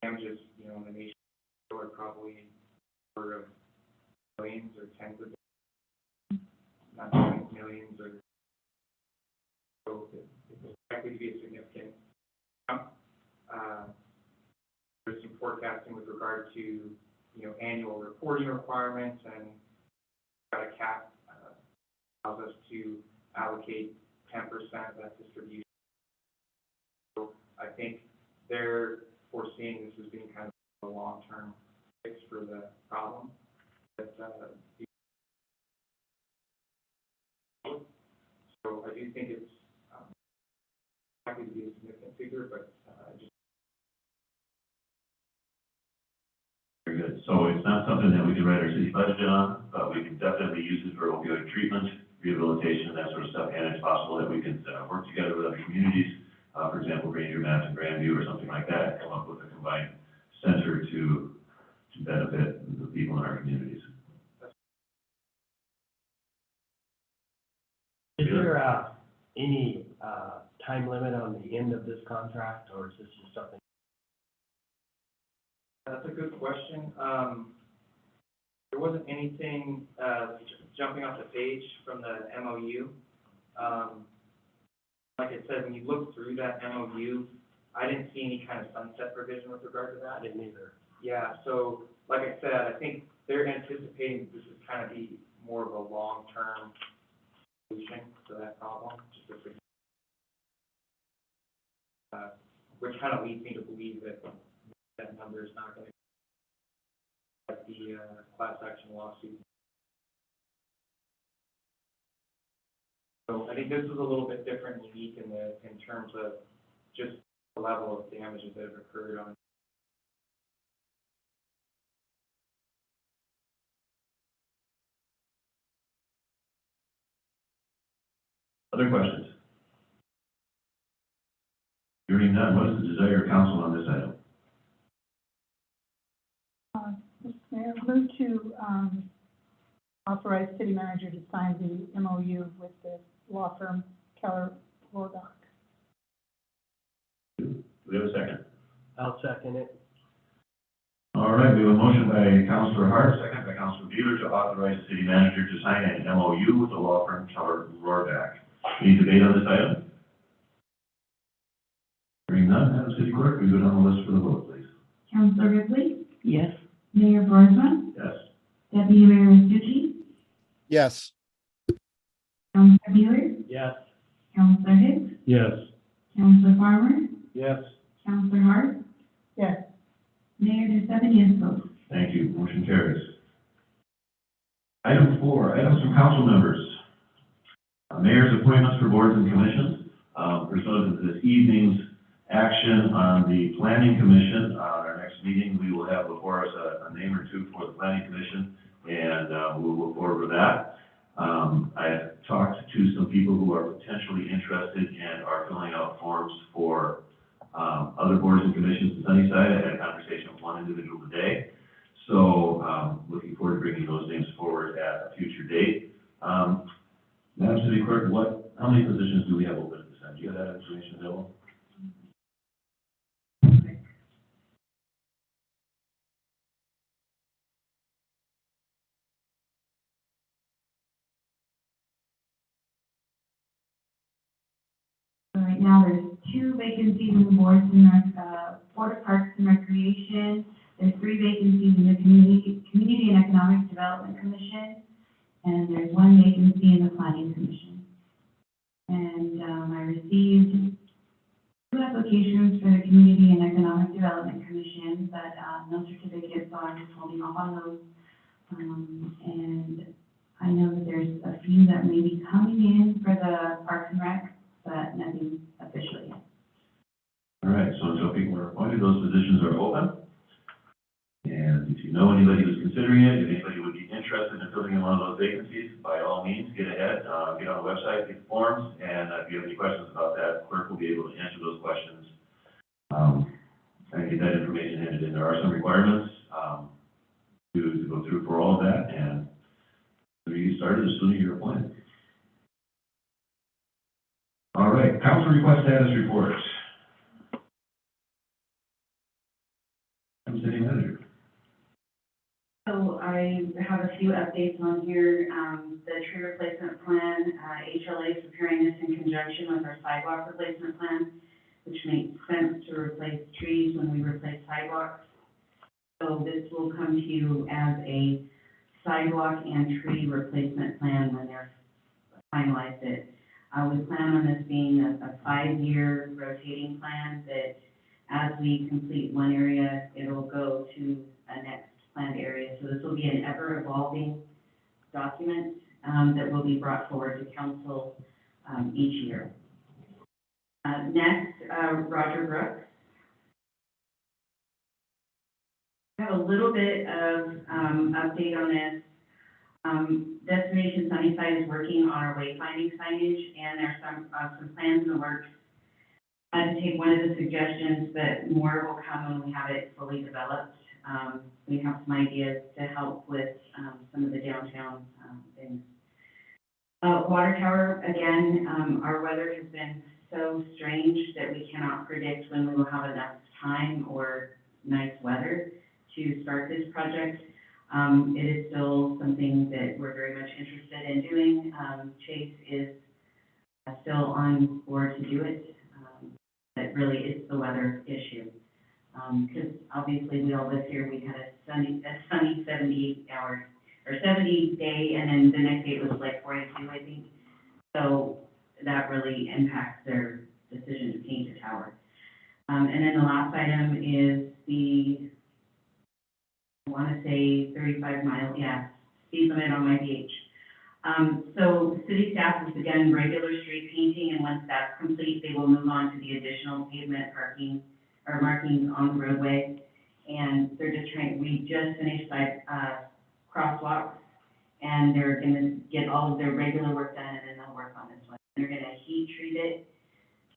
Speaker 16: damages, you know, in the nation are probably order of millions or tens of not millions or so. It's likely to be a significant jump. There's some forecasting with regard to, you know, annual reporting requirements, and got a cap allows us to allocate 10% of that distribution. So I think they're foreseeing this as being kind of a long-term fix for the problem. But, so I do think it's likely to be a significant figure, but just
Speaker 1: very good. So it's not something that we can write our city budget on, but we can definitely use it for opioid treatment, rehabilitation, that sort of stuff. And it's possible that we can work together with other communities, for example, Ranger Mass and Grandview or something like that, and come up with a combined center to benefit the people in our communities.
Speaker 17: Is there any time limit on the end of this contract, or is this just something?
Speaker 16: that's a good question. There wasn't anything jumping off the page from the MOU. Like I said, when you look through that MOU, I didn't see any kind of sunset provision with regard to that.
Speaker 17: I didn't either.
Speaker 16: Yeah, so like I said, I think they're anticipating this is kind of be more of a long-term solution to that problem, just which kind of leads me to believe that that number is not going to like the class action lawsuit. So I think this is a little bit different and unique in terms of just the level of damages that have occurred on.
Speaker 1: Other questions? Hearing none, what is the desire of council on this item?
Speaker 10: Mr. Mayor, move to authorize city manager to sign the MOU with the law firm Keller Lordock.
Speaker 1: Do we have a second?
Speaker 17: I'll second it.
Speaker 1: All right, we have a motion by Councilor Hart, second by Councilor Beeler, to authorize the city manager to sign an MOU with the law firm Keller Lordock. Any debate on this item? Hearing none, Madam City Clerk, we go down the list for the vote, please.
Speaker 15: Councilor Ripley,
Speaker 2: Yes.
Speaker 15: Mayor Borsman,
Speaker 1: Yes.
Speaker 15: Deputy Mayor Stucci,
Speaker 4: Yes.
Speaker 15: Counselor Bueller,
Speaker 17: Yes.
Speaker 15: Counselor Hicks,
Speaker 13: Yes.
Speaker 15: Counselor Farmer,
Speaker 9: Yes.
Speaker 15: Counselor Hart,
Speaker 10: Yes.
Speaker 15: Mayor, there's 7 yes votes.
Speaker 1: Thank you, motion carries. Item 4, items from council members. Mayor's appointments for boards and commissions. Pursuant to this evening's action on the planning commission, our next meeting, we will have before us a name or two for the planning commission, and we'll look forward to that. I have talked to some people who are potentially interested and are filling out forms for other boards and commissions in Sunnyside. I had a conversation with one individual today. So, looking forward to bringing those names forward at a future date. Madam City Clerk, how many positions do we have open at this time? Do you have that information available?
Speaker 15: So right now, there's 2 vacancies in the boards and Board of Parks and Recreation. There's 3 vacancies in the Community and Economic Development Commission, and there's 1 vacancy in the Planning Commission. And I received 2 applications for the Community and Economic Development Commission, but no certificates, so I'm just holding off on those. And I know that there's a few that may be coming in for the Parks and Rec, but nothing official yet.
Speaker 1: All right, so until people are appointed, those positions are open. And if you know anybody who's considering it, if anybody would be interested in filling in one of those vacancies, by all means, get ahead, get on the website, get the forms, and if you have any questions about that, clerk will be able to answer those questions. And get that information handed in. There are some requirements to go through for all of that, and the sooner you start, the sooner you're appointed. All right, council request status reports. City manager.
Speaker 11: So I have a few updates on here. The tree replacement plan, HLA is preparing this in conjunction with our sidewalk replacement plan, which makes sense to replace trees when we replace sidewalks. So this will come to you as a sidewalk and tree replacement plan when they're finalized it. We plan on this being a 5-year rotating plan that as we complete one area, it'll go to a next planned area. So this will be an ever-evolving document that will be brought forward to council each year. Next, Roger Brooks. I have a little bit of update on this. Destination Sunnyside is working on our wayfinding signage, and there's some plans in the works to take one of the suggestions, but more will come when we have it fully developed. We have some ideas to help with some of the downtown things. Water tower, again, our weather has been so strange that we cannot predict when we will have enough time or nice weather to start this project. It is still something that we're very much interested in doing. Chase is still on board to do it. But really, it's the weather issue. Because obviously we all live here, we had a sunny 70 hours, or 70 day, and then the next day it was like 42, I think. So that really impacts their decision to paint the tower. And then the last item is the, I want to say 35 mile, speed limit on my beach. So city staff has begun regular street painting, and once that's complete, they will move on to the additional pavement parking or markings on the roadway. And they're just we just finished crosswalks, and they're gonna get all of their regular work done, and then they'll work on this one. They're gonna heat treat it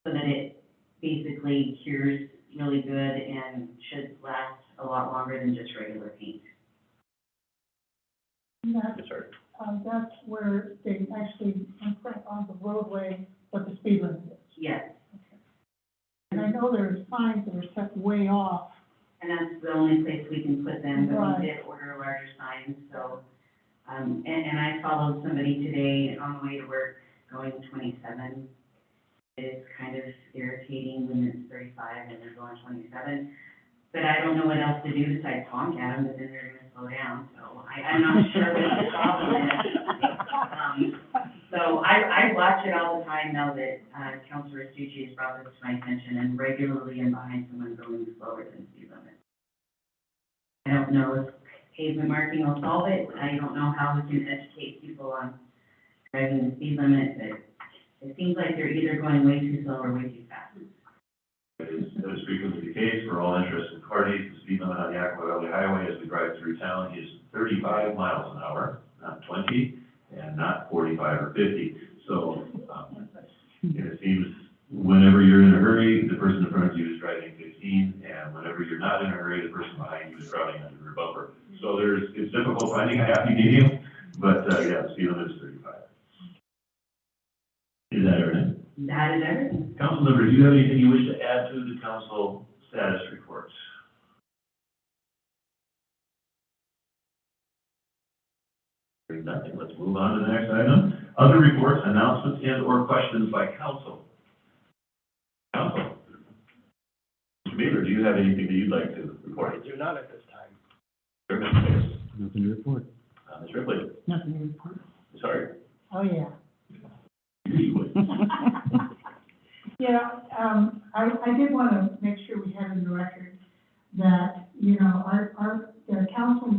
Speaker 11: so that it basically cures really good and should last a lot longer than just regular paint.
Speaker 10: That's where they actually imprint on the roadway what the speed limit is.
Speaker 11: Yes.
Speaker 10: Okay. And I know there's signs that are set way off.
Speaker 11: And that's the only place we can put them, but
Speaker 10: Right.
Speaker 11: we did order larger signs, so. And I followed somebody today on the way to work going 27. It's kind of irritating when it's 35 and they're going 27. But I don't know what else to do besides honk at them, but then they're gonna slow down, so I'm not sure what the problem is. So I watch it all the time now that, Councilor Stucci has brought this to my attention, and regularly am behind someone going slower than speed limit. I don't know if pavement marking will solve it. I don't know how we can educate people on driving the speed limit, but it seems like they're either going way too slow or way too fast.
Speaker 1: That is frequently the case for all interested parties. The speed limit on the Yakima Valley Highway as we drive through town is 35 miles an hour, not 20, and not 45 or 50. So, it seems whenever you're in a hurry, the person in front of you is driving 15, and whenever you're not in a hurry, the person behind you is crowding under your bumper. So it's difficult finding a happy medium, but, yeah, the speed limit is 35. Is that everything?
Speaker 11: That is everything.
Speaker 1: Council members, do you have anything you wish to add to the council status reports? Hearing nothing, let's move on to the next item. Other reports, announcements, and or questions by council. Council. Mr. Mailer, do you have anything that you'd like to report?
Speaker 17: I do not at this time.
Speaker 1: Sure, Mr. Davis.
Speaker 13: Nothing to report.
Speaker 1: Ms. Ripley.
Speaker 2: Nothing to report.
Speaker 1: Sorry.
Speaker 10: Oh, yeah.
Speaker 1: Usually.
Speaker 10: Yeah, I did want to make sure we have in the record that, you know, the council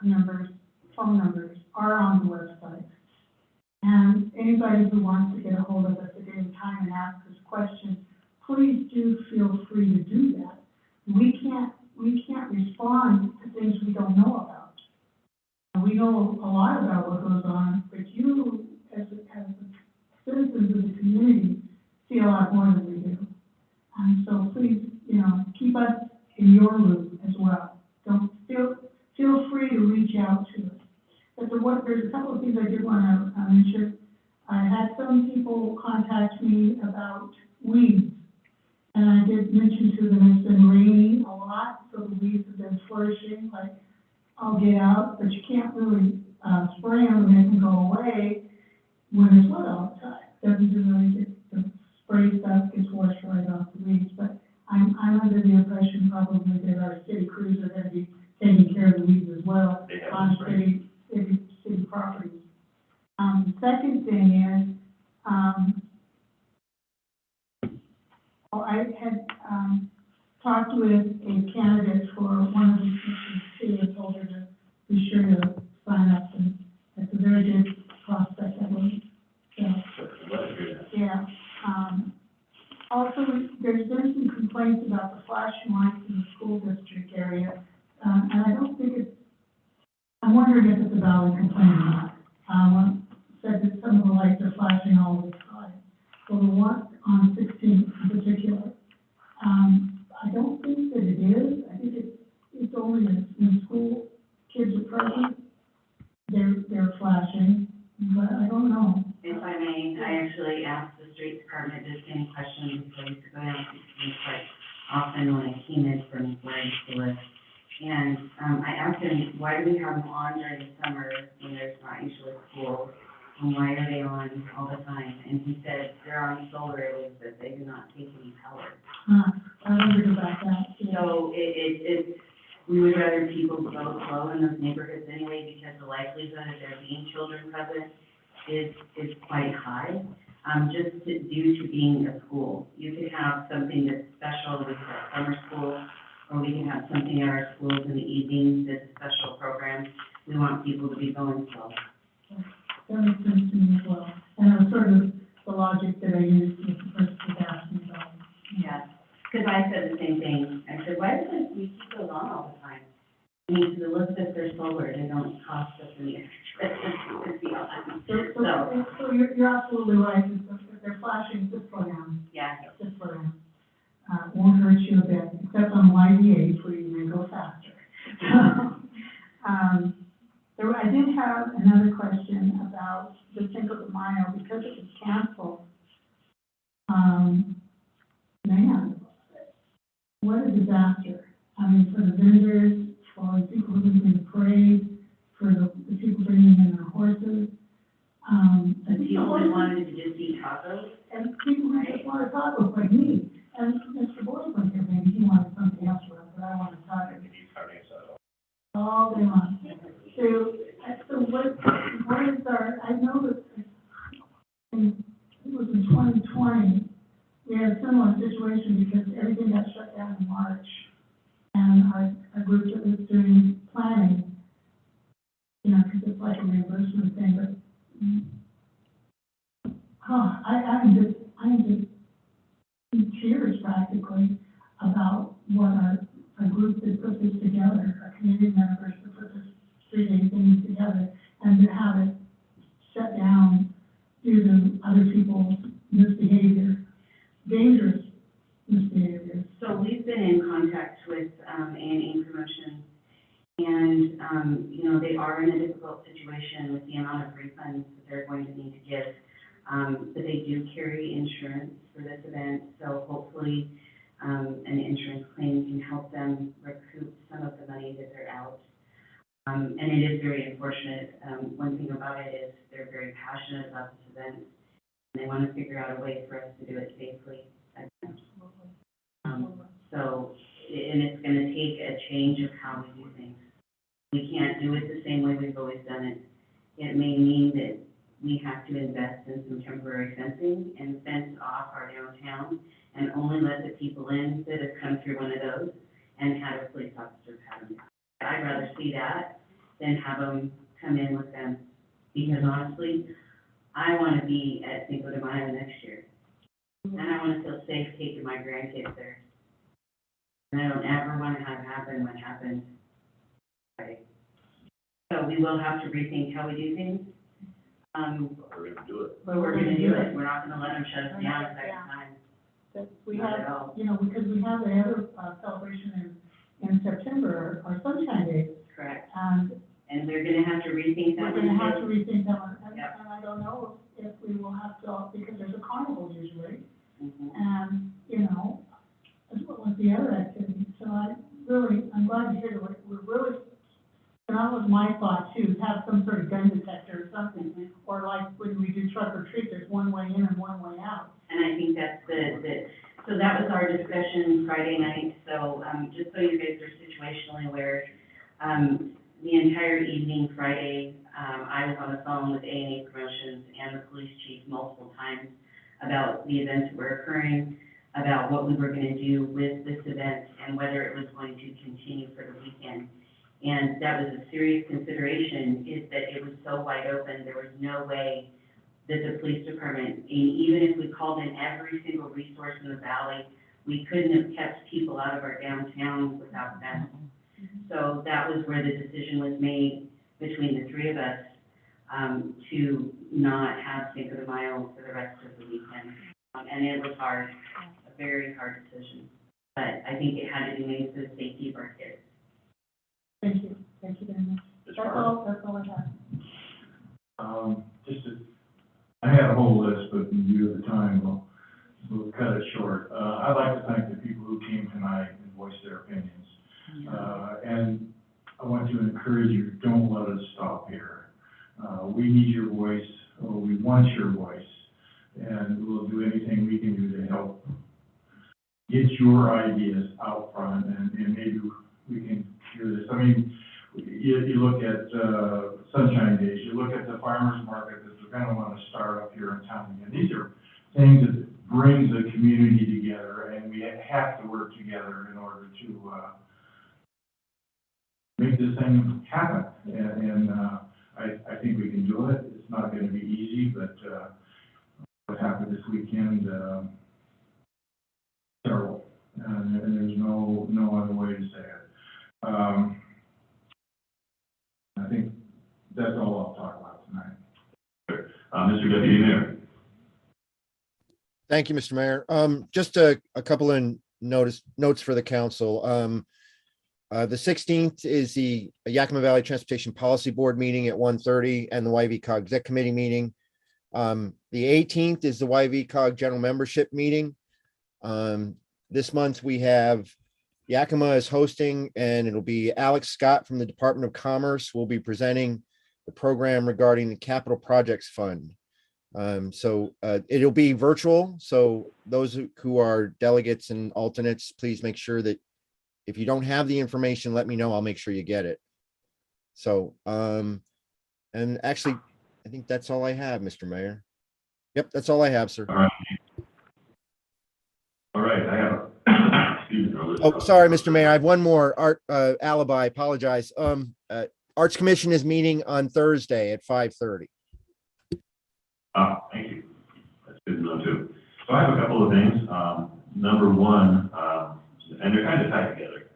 Speaker 10: members' phone numbers are on the website. And anybody who wants to get a hold of us at any time and ask us questions, please do feel free to do that. We can't respond to things we don't know about. We know a lot about what goes on, but you, as citizens of the community, see a lot more than we do. And so please, you know, keep us in your loop as well. Don't feel free to reach out to us. But there's a couple of things I did want to mention. I had some people contact me about weeds. And I did mention to them it's been raining a lot, so the weeds have been flourishing, like, I'll get out, but you can't really spray them and make them go away when it's wet outside. Doesn't really get, the spray stuff gets washed right off the weeds, but I'm under the impression probably that our city crews are gonna be taking care of the weeds as well on city properties. The second thing is, I had, talked with a candidate for one of the positions too, and told her to be sure to sign up, and it's a very good prospect, I believe. So, yeah. Also, there's been some complaints about the flashing lights in the school district area, and I don't think I'm wondering if it's a valid complaint or not. One said that some of the lights are flashing all the time. Well, the one on 16th in particular, I don't think that it is. I think it's only when school kids are present, they're flashing, but I don't know.
Speaker 11: If I may, I actually asked the street department this same question because I used to go down 16 quite often when I came in from where I used to live. And I asked him, why do we have them on during the summer when there's not usually school? And why are they on all the time? And he said they're on solar arrays, but they do not take any power.
Speaker 10: I wondered about that. Yeah.
Speaker 11: So we would rather people go slow in those neighborhoods anyway, because the likelihood of there being children present is quite high, just due to being a school. You could have something that's special, we could have summer school, or we can have something at our schools in the evenings that's a special program. We want people to be going slow.
Speaker 10: That makes sense to me as well. And it was sort of the logic that I used with the person who asked me about it.
Speaker 11: Yeah, because I said the same thing. I said, why does we keep those on all the time? And he said, look, if they're solar, they don't cost us any extra.
Speaker 10: So you're absolutely right. If they're flashing, just slow down.
Speaker 11: Yeah.
Speaker 10: Just slow down. Won't hurt you a bit, except on YDH where you may go faster. I did have another question about the Cinco de Mayo, because it was canceled. Man, what a disaster. I mean, for the vendors, for the people who were in the parade, for the people bringing in their horses.
Speaker 11: The people who wanted to just eat tacos.
Speaker 10: And people who just wanted tacos like me. And Mr. Boyd went here, maybe he wanted something else for us, but I wanted tacos. All day long. So what is our, I know that it was in 2020, we had a similar situation because everything got shut down in March. And our group that was doing planning, you know, because it's like a reimbursement thing, but, I'm just in tears practically about what our group that put this together, our community members that put this 3-day thing together, and to have it shut down due to other people's misbehavior, dangerous misbehavior.
Speaker 5: So we've been in contact with A&E Promotion, and, you know, they are in a difficult situation with the amount of refunds that they're going to need to give. But they do carry insurance for this event, so hopefully an insurance claim can help them recoup some of the money that they're out. And it is very unfortunate. One thing about it is they're very passionate about this event, and they want to figure out a way for us to do it safely. So, and it's going to take a change of how we do things. We can't do it the same way we've always done it. It may mean that we have to invest in some temporary fencing and fence off our downtown and only let the people in that have come through one of those and have a police officer pat them down. I'd rather see that than have them come in with them, because honestly, I want to be at Cinco de Mayo next year. And I want to feel safe taking my grandkids there. And I don't ever want to have happen what happened. Right. So we will have to rethink how we do things.
Speaker 1: We're gonna do it.
Speaker 5: But we're gonna do it. We're not gonna let them shut us down a second time.
Speaker 10: That we
Speaker 5: Not
Speaker 10: have,
Speaker 5: at all.
Speaker 10: you know, because we have the other celebration in September, our Sunshine Days.
Speaker 5: Correct.
Speaker 10: And
Speaker 5: we're gonna have to rethink that
Speaker 10: we're
Speaker 5: one.
Speaker 10: gonna have to rethink that one.
Speaker 5: Yep.
Speaker 10: And I don't know if we will have to, because there's a carnival usually,
Speaker 5: Mhm.
Speaker 10: and, you know, as well as the other activities. So I'm glad to hear that we're really, and that was my thought too, have some sort of gun detector or something.
Speaker 5: Mhm.
Speaker 10: Or like when we do trunk or treat, there's one way in and one way out.
Speaker 5: And I think that's so that was our discussion Friday night. So, just so you guys are situationally aware, the entire evening Friday, I was on the phone with A&E Promotions and the police chief multiple times about the events that were occurring, about what we were going to do with this event and whether it was going to continue for the weekend. And that was a serious consideration, is that it was so wide open, there was no way that the police department, even if we called in every single resource in the valley, we couldn't have kept people out of our downtown without them. So that was where the decision was made between the three of us, to not have Cinco de Mayo for the rest of the weekend. And it was hard, a very hard decision. But I think it had to be made for the safety of our kids.
Speaker 10: Thank you very much. That's all I have.
Speaker 9: I had a whole list, but in view of the time, we'll cut it short. I'd like to thank the people who came tonight and voiced their opinions. And I want to encourage you, don't let us stop here. We need your voice, or we want your voice, and we'll do anything we can do to help get your ideas out front, and maybe we can hear this. I mean, you look at Sunshine Days, you look at the farmers market that we're gonna wanna start up here in town again. These are things that brings the community together, and we have to work together in order to make this thing happen. And I think we can do it. It's not gonna be easy, but what happened this weekend, terrible, and there's no other way to say it. I think that's all I'll talk about tonight.
Speaker 1: Mr. Deputy Mayor.
Speaker 4: Thank you, Mr. Mayor. Just a couple of notes for the council. The 16th is the Yakima Valley Transportation Policy Board meeting at 1:30 and the YVCOG Exec Committee meeting. The 18th is the YVCOG General Membership meeting. This month we have Yakima is hosting, and it'll be Alex Scott from the Department of Commerce will be presenting the program regarding the Capital Projects Fund. So it'll be virtual. So those who are delegates and alternates, please make sure that if you don't have the information, let me know. I'll make sure you get it. So, and actually, I think that's all I have, Mr. Mayor. Yep, that's all I have, sir.
Speaker 1: All right. All right, I have, excuse me.
Speaker 4: Oh, sorry, Mr. Mayor. I have one more art alibi. Apologize. Arts Commission is meeting on Thursday at 5:30.
Speaker 1: Thank you. That's good to know too. So I have a couple of things. Number one, and they're kind of tied together.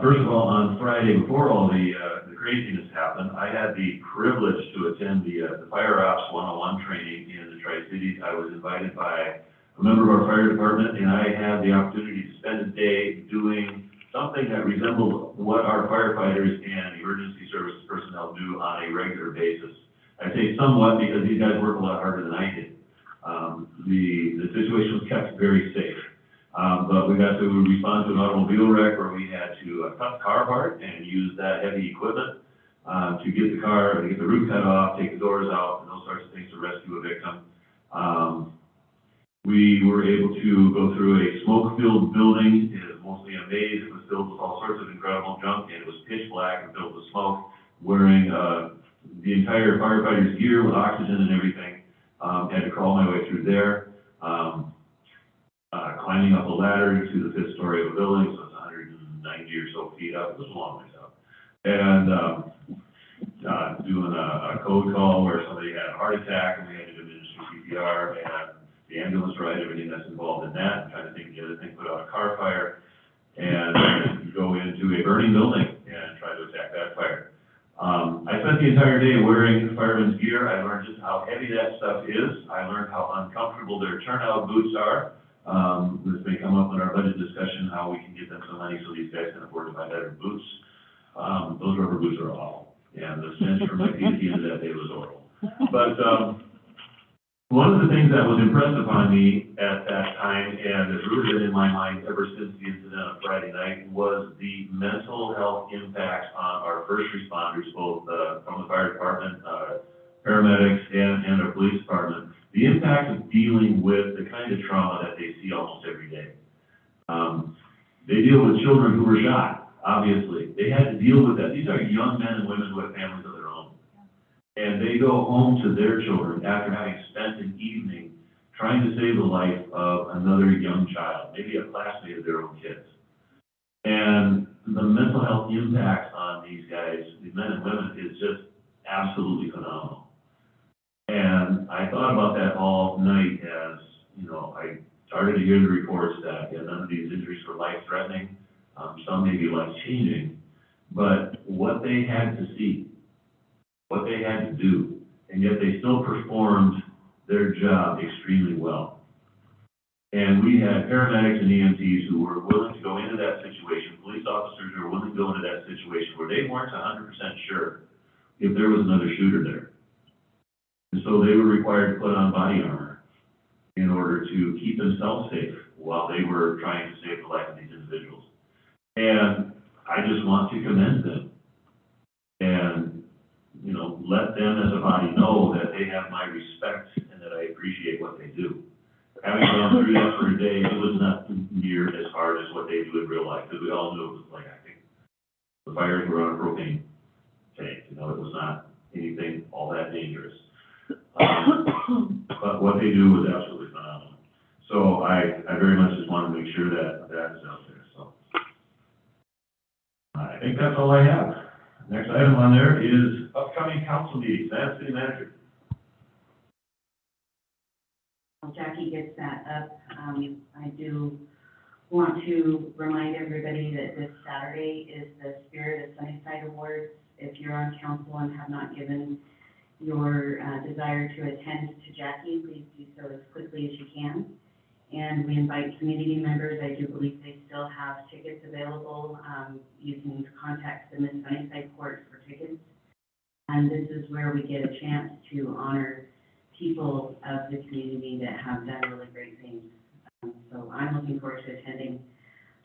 Speaker 1: First of all, on Friday, before all the craziness happened, I had the privilege to attend the Fire Ops 101 training in the Tri-Cities. I was invited by a member of our fire department, and I had the opportunity to spend a day doing something that resembled what our firefighters and emergency service personnel do on a regular basis. I say somewhat because these guys work a lot harder than I did. The situation was kept very safe. But we got to respond to an automobile wreck where we had to cut the car apart and use that heavy equipment to get the roof cut off, take the doors out, and those sorts of things to rescue a victim. We were able to go through a smoke-filled building. It was mostly a maze. It was filled with all sorts of incredible junk, and it was pitch black and filled with smoke. Wearing the entire firefighter's gear with oxygen and everything. Had to crawl my way through there. Climbing up a ladder to the 5th story of a building, so it's 190 or so feet up. It was a long ways up. And doing a code call where somebody had a heart attack and we had to administer CPR, and the ambulance ride, everything that's involved in that. I'm trying to think of the other thing, put out a car fire, and go into a burning building and try to attack that fire. I spent the entire day wearing fireman's gear. I learned just how heavy that stuff is. I learned how uncomfortable their turnout boots are. This may come up in our budget discussion, how we can get them some money so these guys can afford to buy better boots. Those rubber boots are awful, and the stench from my feet at the end of that day was horrible. But one of the things that was impressed upon me at that time, and has really been in my mind ever since the incident on Friday night, was the mental health impacts on our first responders, both from the fire department, paramedics, and our police department. The impact of dealing with the kind of trauma that they see almost every day. They deal with children who were shot, obviously. They had to deal with that. These are young men and women who have families of their own. And they go home to their children after having spent an evening trying to save the life of another young child, maybe a classmate of their own kids. And the mental health impacts on these guys, these men and women, is just absolutely phenomenal. And I thought about that all night as, I started to hear the reports that none of these injuries were life-threatening, some may be life-changing, but what they had to see, what they had to do, and yet they still performed their job extremely well. And we had paramedics and EMTs who were willing to go into that situation, police officers who were willing to go into that situation where they weren't 100% sure if there was another shooter there. And so they were required to put on body armor in order to keep themselves safe while they were trying to save the life of these individuals. And I just want to commend them and, let them as a body know that they have my respect and that I appreciate what they do. Having gone through that for a day, it was not near as hard as what they do in real life, because we all knew it was like acting. The fires were on a propane tank, it was not anything all that dangerous. But what they do was absolutely phenomenal. So I very much just want to make sure that that is out there. So I think that's all I have. Next item on there is upcoming council meetings. Madam City Manager.
Speaker 11: While Jackie gets that up, I do want to remind everybody that this Saturday is the Spirit of Sunnyside Awards. If you're on council and have not given your desire to attend to Jackie, please do so as quickly as you can. And we invite community members. I do believe they still have tickets available. You can contact the Miss Sunnyside Court for tickets. And this is where we get a chance to honor people of the community that have done really great things. So I'm looking forward to attending.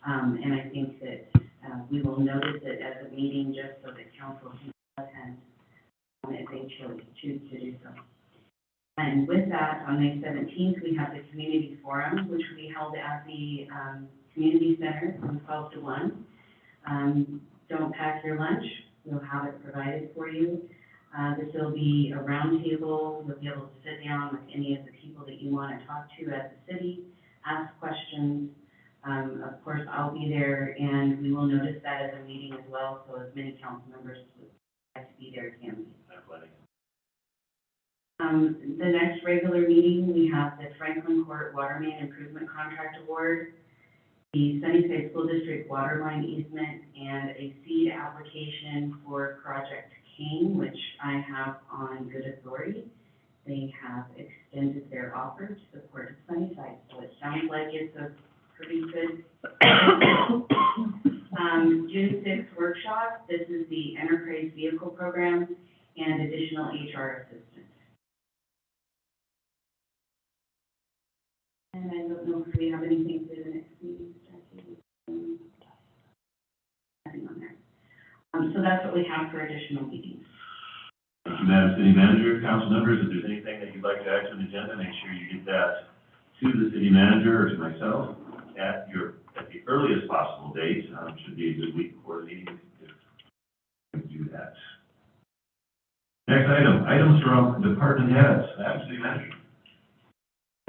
Speaker 11: And I think that we will notice it as a meeting just so that council can attend if they choose to do so. And with that, on May 17th, we have the community forum, which will be held at the community center from 12 to 1. Don't pack your lunch. We'll have it provided for you. This will be a round table. You'll be able to sit down with any of the people that you want to talk to at the city, ask questions. Of course, I'll be there, and we will notice that as a meeting as well, so as many council members would like to be there can be. The next regular meeting, we have the Franklin Court Water Main Improvement Contract Award, the Sunnyside School District Water Line Easement, and a seed application for Project King, which I have on good authority. They have extended their offer to the Port of Sunnyside, so it sounds like it's a pretty good. June 6th workshop, this is the Enterprise Vehicle Program and additional HR assistance. And I don't know if we have anything for the next meeting. Nothing on there. So that's what we have for additional meetings.
Speaker 1: Thank you, Madam City Manager. Council members, if there's anything that you'd like to add to the agenda, make sure you get that to the city manager or to myself at the earliest possible date. Should be a good week before the meeting if you can do that. Next item, items from department heads. Madam City Manager.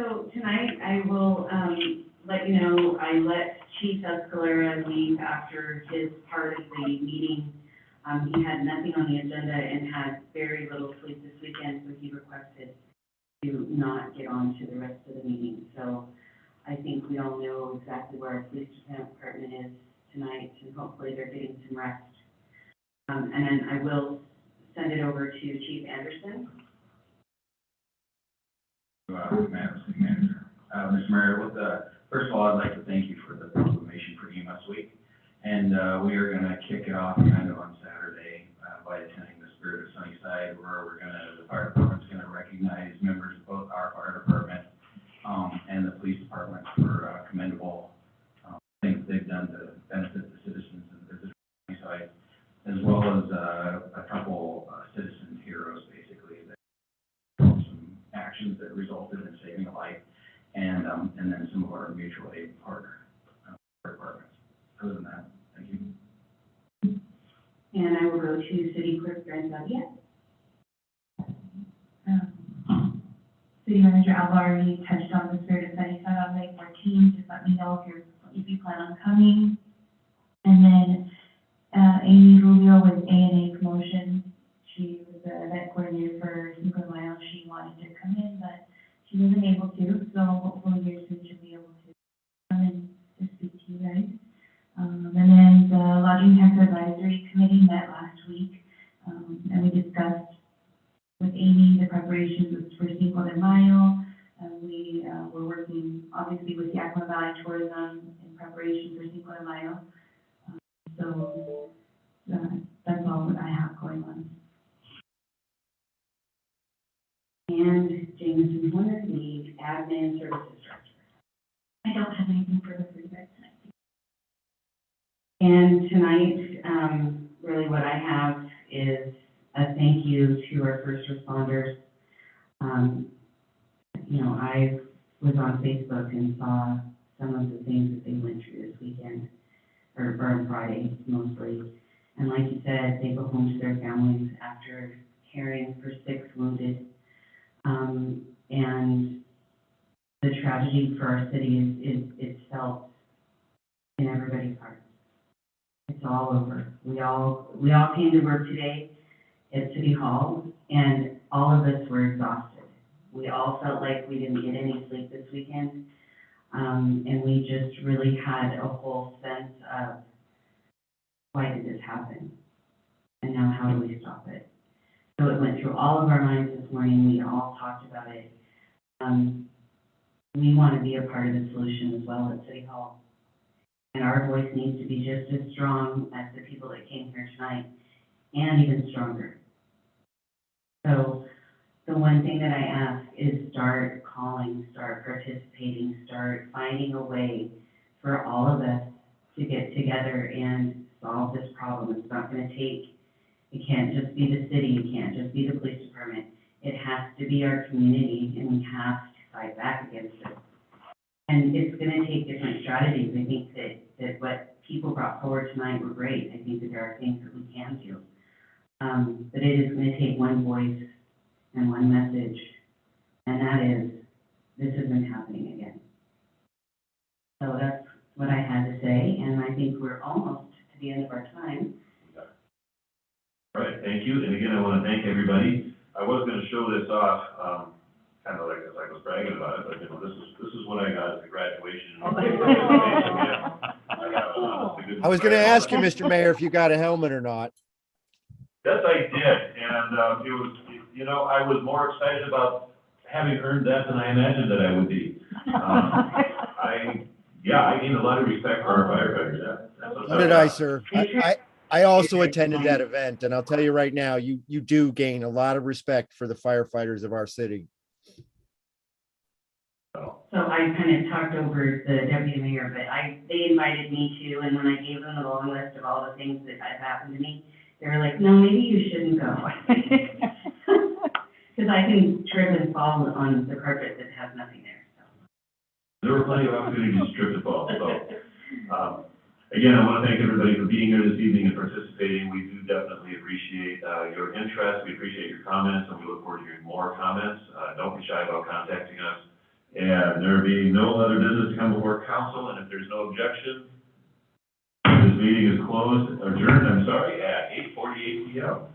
Speaker 11: So tonight, I will let you know, I let Chief Escalera leave after his part of the meeting. He had nothing on the agenda and had very little sleep this weekend, so he requested to not get on to the rest of the meeting. So I think we all know exactly where our police department is tonight, and hopefully they're getting some rest. And then I will send it over to Chief Anderson.
Speaker 18: Madam City Manager. Mr. Mayor, first of all, I'd like to thank you for the proclamation for EMS Week. And we are going to kick it off kind of on Saturday by attending the Spirit of Sunnyside, where the fire department's going to recognize members of both our fire department and the police department for commendable things they've done to benefit the citizens and visitors of Sunnyside, as well as a couple citizen heroes, basically, that some actions that resulted in saving a life, and then some of our mutual aid partner departments. Other than that, thank you.
Speaker 11: And I will go to City Clerk Grant Zaviat.
Speaker 15: City Manager Alba already touched on the Spirit of Sunnyside on May 14th. Just let me know if you plan on coming. And then Amy Rubio with A&A Promotion. She was the event coordinator for Cinco de Mayo. She wanted to come in, but she wasn't able to. So hopefully very soon she'll be able to come in to speak to you guys. And then the Lodging Tax Advisory Committee met last week, and we discussed with Amy the preparations for Cinco de Mayo. We were working obviously with the Yakima Valley Tourism in preparation for Cinco de Mayo. So that's all that I have going on.
Speaker 11: And Jameson Horner, the Admin Services Director.
Speaker 15: I don't have anything further for you guys tonight.
Speaker 11: And tonight, really what I have is a thank you to our first responders. I was on Facebook and saw some of the things that they went through this weekend, or on Friday mostly. And like you said, they go home to their families after caring for 6 wounded. And the tragedy for our city is felt in everybody's heart. It's all over. We all came to work today at City Hall, and all of us were exhausted. We all felt like we didn't get any sleep this weekend, and we just really had a whole sense of, why did this happen? And now how do we stop it? So it went through all of our minds this morning. We all talked about it. We want to be a part of the solution as well at City Hall. And our voice needs to be just as strong as the people that came here tonight, and even stronger. So the one thing that I ask is start calling, start participating, start finding a way for all of us to get together and solve this problem. It's not going to take, it can't just be the city, it can't just be the police department. It has to be our community, and we have to fight back against it. And it's going to take different strategies. I think that what people brought forward tonight were great. I think that there are things that we can do. But it is gonna take one voice and one message, and that is, this isn't happening again. So that's what I had to say, and I think we're almost to the end of our time.
Speaker 1: All right, thank you, and again, I want to thank everybody. I was going to show this off, kind of like as I was bragging about it, but you know, this is what I got as a graduation.
Speaker 4: I was going to ask you, Mr. Mayor, if you got a helmet or not.
Speaker 1: Yes, I did, and it was, you know, I was more excited about having earned that than I imagined that I would be. I gained a lot of respect for our firefighters, yeah.
Speaker 4: So did I, sir. I also attended that event, and I'll tell you right now, you do gain a lot of respect for the firefighters of our city.
Speaker 11: So I kind of talked over the deputy mayor, but they invited me to, and when I gave them the long list of all the things that have happened to me, they were like, no, maybe you shouldn't go. Because I can trip and fall on the carpet that has nothing there, so.
Speaker 1: There were plenty of opportunities to trip and fall, so. Again, I want to thank everybody for being here this evening and participating. We do definitely appreciate your interest. We appreciate your comments, and we look forward to hearing more comments. Don't be shy about contacting us. And there being no other business to come before council, and if there's no objection, this meeting is adjourned, at 8:48 p.m.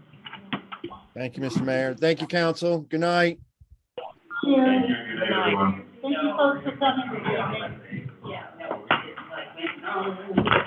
Speaker 4: Thank you, Mr. Mayor. Thank you, council. Good night.
Speaker 10: Yeah.
Speaker 1: Thank you. Good night, everyone.
Speaker 10: Thank you folks for coming.
Speaker 11: Yeah, no, it's like, no.